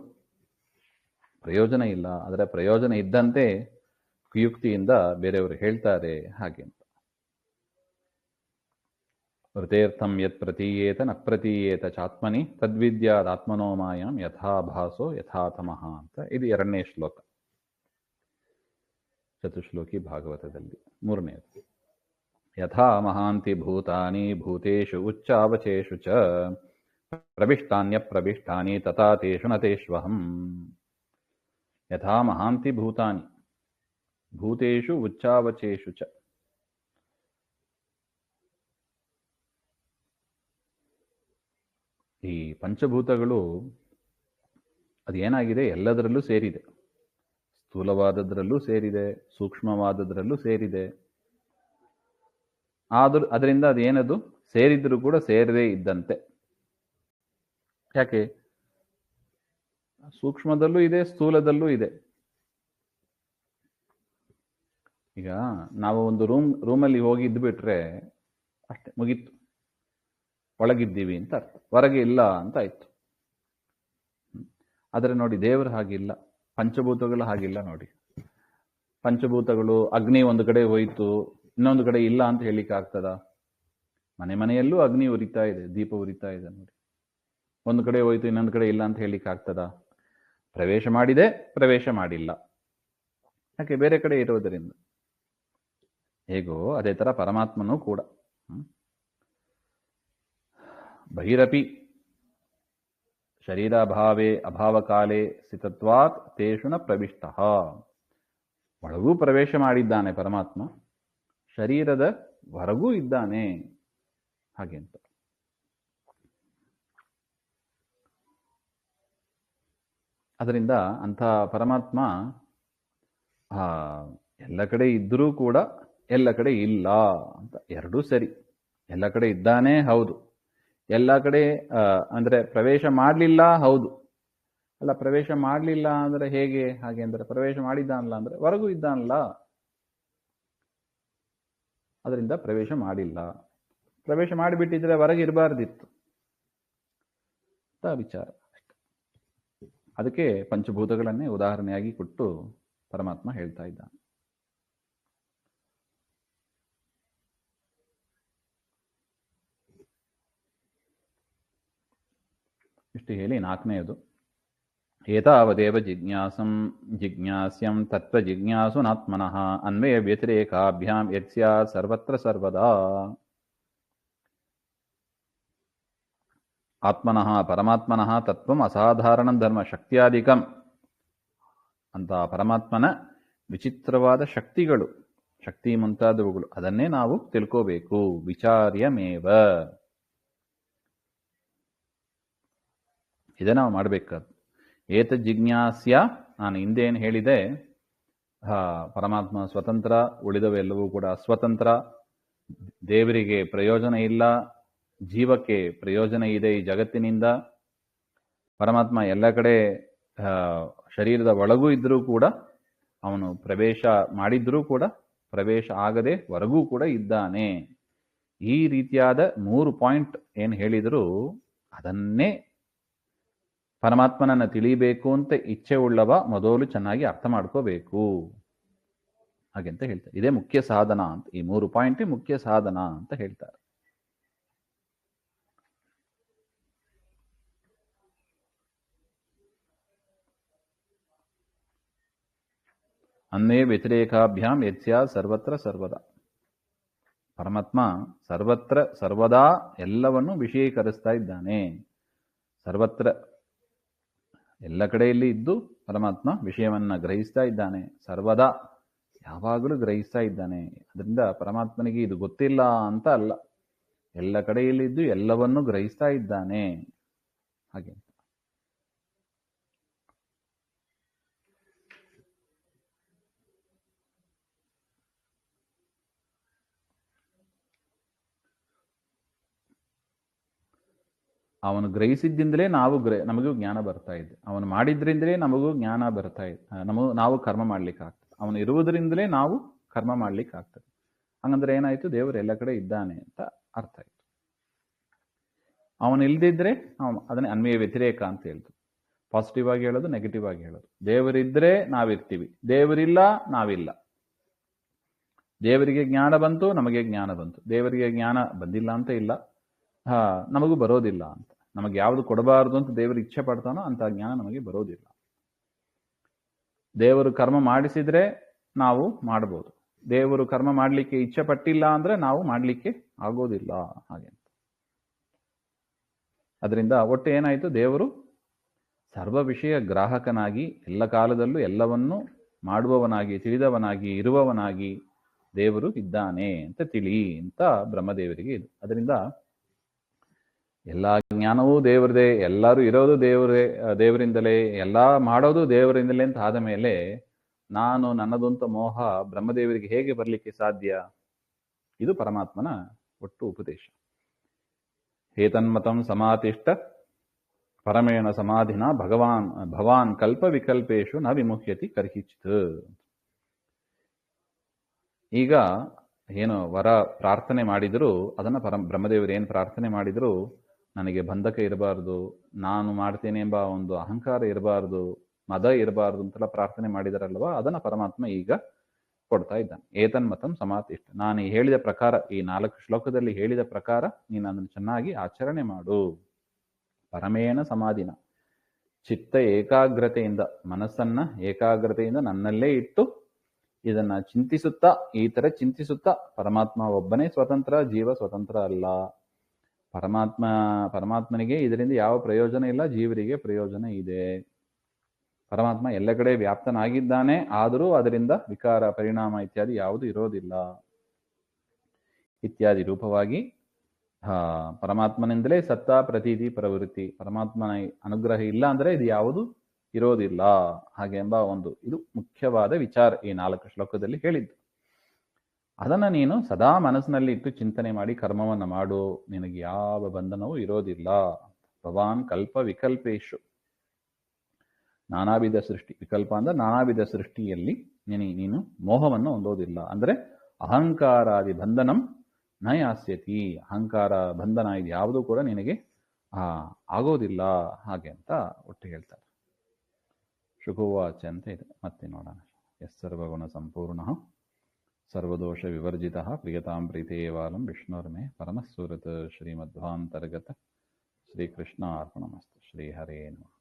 ಪ್ರಯೋಜನ ಇಲ್ಲ. ಅದರ ಪ್ರಯೋಜನ ಇದ್ದಂತೆ ಕುಯುಕ್ತಿಯಿಂದ ಬೇರೆಯವರು ಹೇಳ್ತಾರೆ ಹಾಗೆ ಅಂತ. ವೃತೇರ್ಥಂ ಯತ್ ಪ್ರತೀಯೇತ ನ ಪ್ರತೀಯೇತ ಚಾತ್ಮನಿ ತದ್ವಿದ್ಯಾದಾತ್ಮನೋ ಮಾಯಾಂ ಯಥಾ ಭಾಸೋ ಯಥಾ ತಮಃ ಅಂತ ಇದು 2ನೇ ಶ್ಲೋಕ ಚತುಶ್ಲೋಕಿ ಭಾಗವತದಲ್ಲಿ. 3ನೇದು ಯಥಾ ಮಹಾಂತಿ ಭೂತಾನಿ ಭೂತೇಷು ಉಚ್ಚಾವಚೇಷು ಚ ಪ್ರವಿಷ್ಟಾನ್ಯಪ್ರವಿಷ್ಟಾನಿ ತಥಾ ತೇಷು ನ ತೇಷ್ವಹಂ. ಯಥಾ ಮಹಾಂತಿ ಭೂತಾನಿ ಭೂತೇಷು ಉಚ್ಚಾವಚೇಷು ಚ. ಈ ಪಂಚಭೂತಗಳು ಅದೇನಾಗಿದೆ, ಎಲ್ಲದರಲ್ಲೂ ಸೇರಿದೆ. ಸ್ಥೂಲವಾದದ್ರಲ್ಲೂ ಸೇರಿದೆ, ಸೂಕ್ಷ್ಮವಾದದ್ರಲ್ಲೂ ಸೇರಿದೆ. ಅದರಿಂದ ಅದೇನದು ಸೇರಿದ್ರೂ ಕೂಡ ಸೇರದೇ ಇದ್ದಂತೆ. ಯಾಕೆ? ಸೂಕ್ಷ್ಮದಲ್ಲೂ ಇದೆ, ಸ್ಥೂಲದಲ್ಲೂ ಇದೆ. ಈಗ ನಾವು ಒಂದು ರೂಮಲ್ಲಿ ಹೋಗಿ ಇದ್ಬಿಟ್ರೆ ಅಷ್ಟೇ, ಮುಗೀತು, ಒಳಗಿದ್ದೀವಿ ಅಂತ ಅರ್ಥ, ಹೊರಗೆ ಇಲ್ಲ ಅಂತ ಆಯ್ತು. ಆದರೆ ನೋಡಿ, ದೇವರು ಹಾಗಿಲ್ಲ, ಪಂಚಭೂತಗಳು ಹಾಗಿಲ್ಲ ನೋಡಿ. ಪಂಚಭೂತಗಳು, ಅಗ್ನಿ ಒಂದು ಕಡೆ ಹೋಯ್ತು, ಇನ್ನೊಂದು ಕಡೆ ಇಲ್ಲ ಅಂತ ಹೇಳಿಕ್ಕೆ ಆಗ್ತದ? ಮನೆಯಲ್ಲೂ ಅಗ್ನಿ ಉರಿತಾ ಇದೆ, ದೀಪ ಉರಿತಾ ಇದೆ ನೋಡಿ. ಒಂದು ಕಡೆ ಹೋಯ್ತು, ಇನ್ನೊಂದು ಕಡೆ ಇಲ್ಲ ಅಂತ ಹೇಳಿಕ್ಕೆ ಆಗ್ತದ? ಪ್ರವೇಶ ಮಾಡಿದೆ, ಪ್ರವೇಶ ಮಾಡಿಲ್ಲ. ಯಾಕೆ? ಬೇರೆ ಕಡೆ ಇರೋದರಿಂದ. ಹೇಗೋ ಅದೇ ತರ ಪರಮಾತ್ಮನೂ ಕೂಡ ಬಹಿರಪಿ ಶರೀರಾಭಾವೇ ಅಭಾವಕಾಲೇ ಸ್ಥಿತತ್ವಾತ್ ತೇಷು ನ ಪ್ರವಿಷ್ಟಃ. ಒಳಗೂ ಪ್ರವೇಶ ಮಾಡಿದ್ದಾನೆ ಪರಮಾತ್ಮ, ಶರೀರದ ಹೊರಗೂ ಇದ್ದಾನೆ, ಹಾಗೆ ಅಂತ. ಅದರಿಂದ ಅಂಥ ಪರಮಾತ್ಮ ಎಲ್ಲ ಕಡೆ ಇದ್ದರೂ ಕೂಡ ಎಲ್ಲ ಕಡೆ ಇಲ್ಲ ಅಂತ. ಎರಡೂ ಸರಿ. ಎಲ್ಲ ಕಡೆ ಇದ್ದಾನೆ, ಹೌದು. ಎಲ್ಲ ಕಡೆ ಅಂದ್ರೆ ಪ್ರವೇಶ ಮಾಡಲಿಲ್ಲ, ಹೌದು. ಅಲ್ಲ, ಪ್ರವೇಶ ಮಾಡಲಿಲ್ಲ ಅಂದ್ರೆ ಹೇಗೆ? ಹಾಗೆ ಅಂದ್ರೆ ಪ್ರವೇಶ ಮಾಡಿದ್ದಾನಲ್ಲ ಅಂದ್ರೆ ಹೊರಗೂ ಇದ್ದಾನಲ್ಲ, ಅದರಿಂದ ಪ್ರವೇಶ ಮಾಡಿಲ್ಲ. ಪ್ರವೇಶ ಮಾಡಿಬಿಟ್ಟಿದ್ರೆ ಹೊರಗೆ ಇರಬಾರ್ದಿತ್ತು ಅಂತ ವಿಚಾರ. ಅದಕ್ಕೆ ಪಂಚಭೂತಗಳನ್ನೇ ಉದಾಹರಣೆಯಾಗಿ ಕೊಟ್ಟು ಪರಮಾತ್ಮ ಹೇಳ್ತಾ ಇದ್ದಾನೆ. ಇಷ್ಟು ಹೇಳಿ 4ನೇದು ಏತಾವದೇವ ಜಿಜ್ಞಾಸ್ಯಂ ತತ್ವ ಜಿಜ್ಞಾಸುನಾತ್ಮನಃ ಅನ್ವಯ ವ್ಯತಿರೇಕಾಭ್ಯಾಂ ಯತ್ಸ್ಯಾತ್ ಸರ್ವತ್ರ ಸರ್ವದಾ. ಆತ್ಮನಃ ಪರಮಾತ್ಮನಃ ತತ್ವಂ ಅಸಾಧಾರಣಂ ಧರ್ಮ ಶಕ್ತಿಯಾಧಿಕಂ ಅಂತ ಪರಮಾತ್ಮನ ವಿಚಿತ್ರವಾದ ಶಕ್ತಿಗಳು, ಶಕ್ತಿ ಮುಂತಾದವುಗಳು, ಅದನ್ನೇ ನಾವು ತಿಳ್ಕೋಬೇಕು. ವಿಚಾರ್ಯಮೇವ, ಇದೇ ನಾವು ಮಾಡಬೇಕಾದ. ಏತ ಜಿಜ್ಞಾಸ್ಯ, ನಾನು ಹಿಂದೇನು ಹೇಳಿದೆ, ಪರಮಾತ್ಮ ಸ್ವತಂತ್ರ, ಉಳಿದವೆಲ್ಲವೂ ಕೂಡ ಅಸ್ವತಂತ್ರ. ದೇವರಿಗೆ ಪ್ರಯೋಜನ ಇಲ್ಲ, ಜೀವಕ್ಕೆ ಪ್ರಯೋಜನ ಇದೆ ಈ ಜಗತ್ತಿನಿಂದ. ಪರಮಾತ್ಮ ಎಲ್ಲ ಕಡೆ ಶರೀರದ ಒಳಗೂ ಇದ್ರೂ ಕೂಡ, ಅವನು ಪ್ರವೇಶ ಮಾಡಿದ್ರೂ ಕೂಡ ಪ್ರವೇಶ ಆಗದೆ ಹೊರಗೂ ಕೂಡ ಇದ್ದಾನೆ. ಈ ರೀತಿಯಾದ 3 ಪಾಯಿಂಟ್ ಏನು ಹೇಳಿದರೂ ಅದನ್ನೇ ಪರಮಾತ್ಮನನ್ನು ತಿಳಿಬೇಕು ಅಂತ ಇಚ್ಛೆ ಉಳ್ಳವ ಮೊದಲು ಚೆನ್ನಾಗಿ ಅರ್ಥ ಮಾಡ್ಕೋಬೇಕು ಹಾಗೆಂತ ಹೇಳ್ತಾರೆ. ಇದೇ ಮುಖ್ಯ ಸಾಧನ ಅಂತ, ಈ 3 ಪಾಯಿಂಟ್ ಮುಖ್ಯ ಸಾಧನ ಅಂತ ಹೇಳ್ತಾರೆ. ಅನ್ನೇ ವ್ಯತಿರೇಕಾಭ್ಯಾಂ ಯತ್ಸ್ಯಾತ್ ಸರ್ವತ್ರ ಸರ್ವದಾ. ಪರಮಾತ್ಮ ಸರ್ವತ್ರ ಸರ್ವದಾ ಎಲ್ಲವನ್ನು ವಿಷಯೀಕರಿಸ್ತಾ ಇದ್ದಾನೆ. ಸರ್ವತ್ರ ಎಲ್ಲ ಕಡೆಯಲ್ಲಿ ಇದ್ದು ಪರಮಾತ್ಮ ವಿಷಯವನ್ನ ಗ್ರಹಿಸ್ತಾ ಇದ್ದಾನೆ. ಸರ್ವದಾ ಯಾವಾಗಲೂ ಗ್ರಹಿಸ್ತಾ ಇದ್ದಾನೆ. ಅದರಿಂದ ಪರಮಾತ್ಮನಿಗೆ ಇದು ಗೊತ್ತಿಲ್ಲ ಅಂತ ಅಲ್ಲ, ಎಲ್ಲ ಕಡೆಯಲ್ಲಿ ಇದ್ದು ಎಲ್ಲವನ್ನೂ ಗ್ರಹಿಸ್ತಾ ಇದ್ದಾನೆ ಹಾಗೆ. ಅವನು ಗ್ರಹಿಸಿದ್ದಿಂದಲೇ ನಮಗೂ ಜ್ಞಾನ ಬರ್ತಾ ಇದೆ. ಅವನು ಮಾಡಿದ್ರಿಂದಲೇ ನಮಗೂ ಜ್ಞಾನ ಬರ್ತಾ ಇದೆ. ನಾವು ಕರ್ಮ ಮಾಡ್ಲಿಕ್ಕೆ ಆಗ್ತದೆ. ಅವನು ಇರುವುದರಿಂದಲೇ ನಾವು ಕರ್ಮ ಮಾಡ್ಲಿಕ್ಕೆ ಆಗ್ತದೆ. ಹಂಗಂದ್ರೆ ಏನಾಯ್ತು? ದೇವರು ಎಲ್ಲ ಕಡೆ ಇದ್ದಾನೆ ಅಂತ ಅರ್ಥ ಆಯ್ತು. ಅವನು ಇಲ್ದಿದ್ರೆ ಅದನ್ನೇ ಅನ್ವಯ ವ್ಯತಿರೇಕ ಅಂತ ಹೇಳ್ತು. ಪಾಸಿಟಿವ್ ಆಗಿ ಹೇಳೋದು, ನೆಗೆಟಿವ್ ಆಗಿ ಹೇಳೋದು. ದೇವರಿದ್ರೆ ನಾವಿರ್ತೀವಿ, ದೇವರಿಲ್ಲ ನಾವಿಲ್ಲ. ದೇವರಿಗೆ ಜ್ಞಾನ ಬಂತು, ನಮಗೆ ಜ್ಞಾನ ಬಂತು. ದೇವರಿಗೆ ಜ್ಞಾನ ಬಂದಿಲ್ಲ ಅಂತ ಇಲ್ಲ, ನಮಗೂ ಬರೋದಿಲ್ಲ ಅಂತ. ನಮಗೆ ಯಾವುದು ಕೊಡಬಾರದು ಅಂತ ದೇವರು ಇಚ್ಛೆ ಪಡ್ತಾನೋ ಅಂತ ಜ್ಞಾನ ನಮಗೆ ಬರೋದಿಲ್ಲ. ದೇವರು ಕರ್ಮ ಮಾಡಿಸಿದ್ರೆ ನಾವು ಮಾಡ್ಬೋದು, ದೇವರು ಕರ್ಮ ಮಾಡಲಿಕ್ಕೆ ಇಚ್ಛೆ ಪಟ್ಟಿಲ್ಲ ಅಂದ್ರೆ ನಾವು ಮಾಡಲಿಕ್ಕೆ ಆಗೋದಿಲ್ಲ. ಹಾಗೆ ಅದರಿಂದ ಒಟ್ಟು ಏನಾಯಿತು, ದೇವರು ಸರ್ವ ವಿಷಯ ಗ್ರಾಹಕನಾಗಿ ಎಲ್ಲ ಕಾಲದಲ್ಲೂ ಎಲ್ಲವನ್ನೂ ಮಾಡುವವನಾಗಿ, ತಿಳಿದವನಾಗಿ, ಇರುವವನಾಗಿ ದೇವರು ಇದ್ದಾನೆ ಅಂತ ತಿಳಿ ಅಂತ ಬ್ರಹ್ಮದೇವರಿಗೆ ಇದು. ಅದರಿಂದ ಎಲ್ಲ ಜ್ಞಾನವೂ ದೇವರದೇ, ಎಲ್ಲರೂ ಇರೋದು ದೇವರಿಂದಲೇ, ಎಲ್ಲ ಮಾಡೋದು ದೇವರಿಂದಲೇ ಅಂತ ಆದ ಮೇಲೆ ನಾನು ನನ್ನದಂತ ಮೋಹ ಬ್ರಹ್ಮದೇವರಿಗೆ ಹೇಗೆ ಬರಲಿಕ್ಕೆ ಸಾಧ್ಯ? ಇದು ಪರಮಾತ್ಮನ ಒಟ್ಟು ಉಪದೇಶ. ಏತನ್ಮತಂ ಸಮಾತಿಷ್ಠ ಪರಮೇಣ ಸಮಾಧಿನ ಭವಾನ್ ಕಲ್ಪ ವಿಕಲ್ಪೇಶು ನ ವಿಮುಹ್ಯತಿ ಕರ್ಹಿಚಿತ್. ಈಗ ಏನು ವರ ಪ್ರಾರ್ಥನೆ ಮಾಡಿದ್ರು ಅದನ್ನ ಬ್ರಹ್ಮದೇವರು ಏನು ಪ್ರಾರ್ಥನೆ ಮಾಡಿದ್ರು, ನನಗೆ ಬಂಧಕ ಇರಬಾರ್ದು, ನಾನು ಮಾಡ್ತೇನೆ ಎಂಬ ಒಂದು ಅಹಂಕಾರ ಇರಬಾರ್ದು, ಮದ ಇರಬಾರ್ದು ಅಂತೆಲ್ಲ ಪ್ರಾರ್ಥನೆ ಮಾಡಿದಾರಲ್ವಾ, ಅದನ್ನ ಪರಮಾತ್ಮ ಈಗ ಕೊಡ್ತಾ ಇದ್ದಾನೆ. ಏತನ್ಮತಂ ಸಮಾತಿಷ್ಠ, ನಾನು ಹೇಳಿದ ಪ್ರಕಾರ, ಈ 4 ಶ್ಲೋಕದಲ್ಲಿ ಹೇಳಿದ ಪ್ರಕಾರ ನೀನು ಅದನ್ನು ಚೆನ್ನಾಗಿ ಆಚರಣೆ ಮಾಡು. ಪರಮೇಣ ಸಮಾಧಿನ, ಚಿತ್ತ ಏಕಾಗ್ರತೆಯಿಂದ, ಮನಸ್ಸನ್ನ ಏಕಾಗ್ರತೆಯಿಂದ ನನ್ನಲ್ಲೇ ಇಟ್ಟು ಇದನ್ನ ಚಿಂತಿಸುತ್ತಾ, ಈ ತರ ಚಿಂತಿಸುತ್ತಾ, ಪರಮಾತ್ಮ ಒಬ್ಬನೇ ಸ್ವತಂತ್ರ, ಜೀವ ಸ್ವತಂತ್ರ ಅಲ್ಲ, ಪರಮಾತ್ಮನಿಗೆ ಇದರಿಂದ ಯಾವ ಪ್ರಯೋಜನ ಇಲ್ಲ, ಜೀವರಿಗೆ ಪ್ರಯೋಜನ ಇದೆ. ಪರಮಾತ್ಮ ಎಲ್ಲ ಕಡೆ ವ್ಯಾಪ್ತನಾಗಿದ್ದಾನೆ, ಆದರೂ ಅದರಿಂದ ವಿಕಾರ ಪರಿಣಾಮ ಇತ್ಯಾದಿ ಯಾವುದು ಇರೋದಿಲ್ಲ ಇತ್ಯಾದಿ ರೂಪವಾಗಿ ಪರಮಾತ್ಮನಿಂದಲೇ ಸತ್ತ ಪ್ರತೀತಿ ಪ್ರವೃತ್ತಿ, ಪರಮಾತ್ಮನ ಅನುಗ್ರಹ ಇಲ್ಲ ಅಂದ್ರೆ ಇದು ಯಾವುದು ಇರೋದಿಲ್ಲ ಹಾಗೆ ಎಂಬ ಒಂದು ಇದು ಮುಖ್ಯವಾದ ವಿಚಾರ ಈ 4 ಶ್ಲೋಕದಲ್ಲಿ ಹೇಳಿದ್ದು. ಅದನ್ನ ನೀನು ಸದಾ ಮನಸ್ಸಿನಲ್ಲಿ ಇಟ್ಟು ಚಿಂತನೆ ಮಾಡಿ ಕರ್ಮವನ್ನು ಮಾಡು, ನಿನಗೆ ಯಾವ ಬಂಧನವೂ ಇರೋದಿಲ್ಲ. ಭವಾನ್ ಕಲ್ಪ ವಿಕಲ್ಪೇಶು, ನಾನಾವಿಧ ಸೃಷ್ಟಿ, ವಿಕಲ್ಪ ಅಂದ್ರೆ ನಾನಾವಿಧ ಸೃಷ್ಟಿಯಲ್ಲಿ ನೀನು ಮೋಹವನ್ನು ಹೊಂದೋದಿಲ್ಲ. ಅಂದ್ರೆ ಅಹಂಕಾರಾದಿ ಬಂಧನಂ ನ ಯಾಸ್ಯತಿ, ಅಹಂಕಾರ ಬಂಧನ ಇದು ಯಾವುದೂ ಕೂಡ ನಿನಗೆ ಆಗೋದಿಲ್ಲ ಹಾಗೆ ಅಂತ ಒಟ್ಟು ಹೇಳ್ತಾರೆ. ಶುಭವಾಚ ಅಂತ ಇದೆ. ಮತ್ತೆ ನೋಡೋಣ. ಎಸ್ ಸರ್ವಗುಣ ಸಂಪೂರ್ಣ ಸರ್ವದೋಷ ವಿವರ್ಜಿತ ಪ್ರಿಯತಾಂ ಪ್ರೀತೇವಾಲಂ ವಿಷ್ಣುರ್ಮೇ ಪರಮಸ್ಸುರತ್ ಶ್ರೀಮಧ್ವಾಂತರ್ಗತ ಶ್ರೀಕೃಷ್ಣ ಅರ್ಪಣಮಸ್ತು. ಶ್ರೀ ಹರೇ ನಮಃ.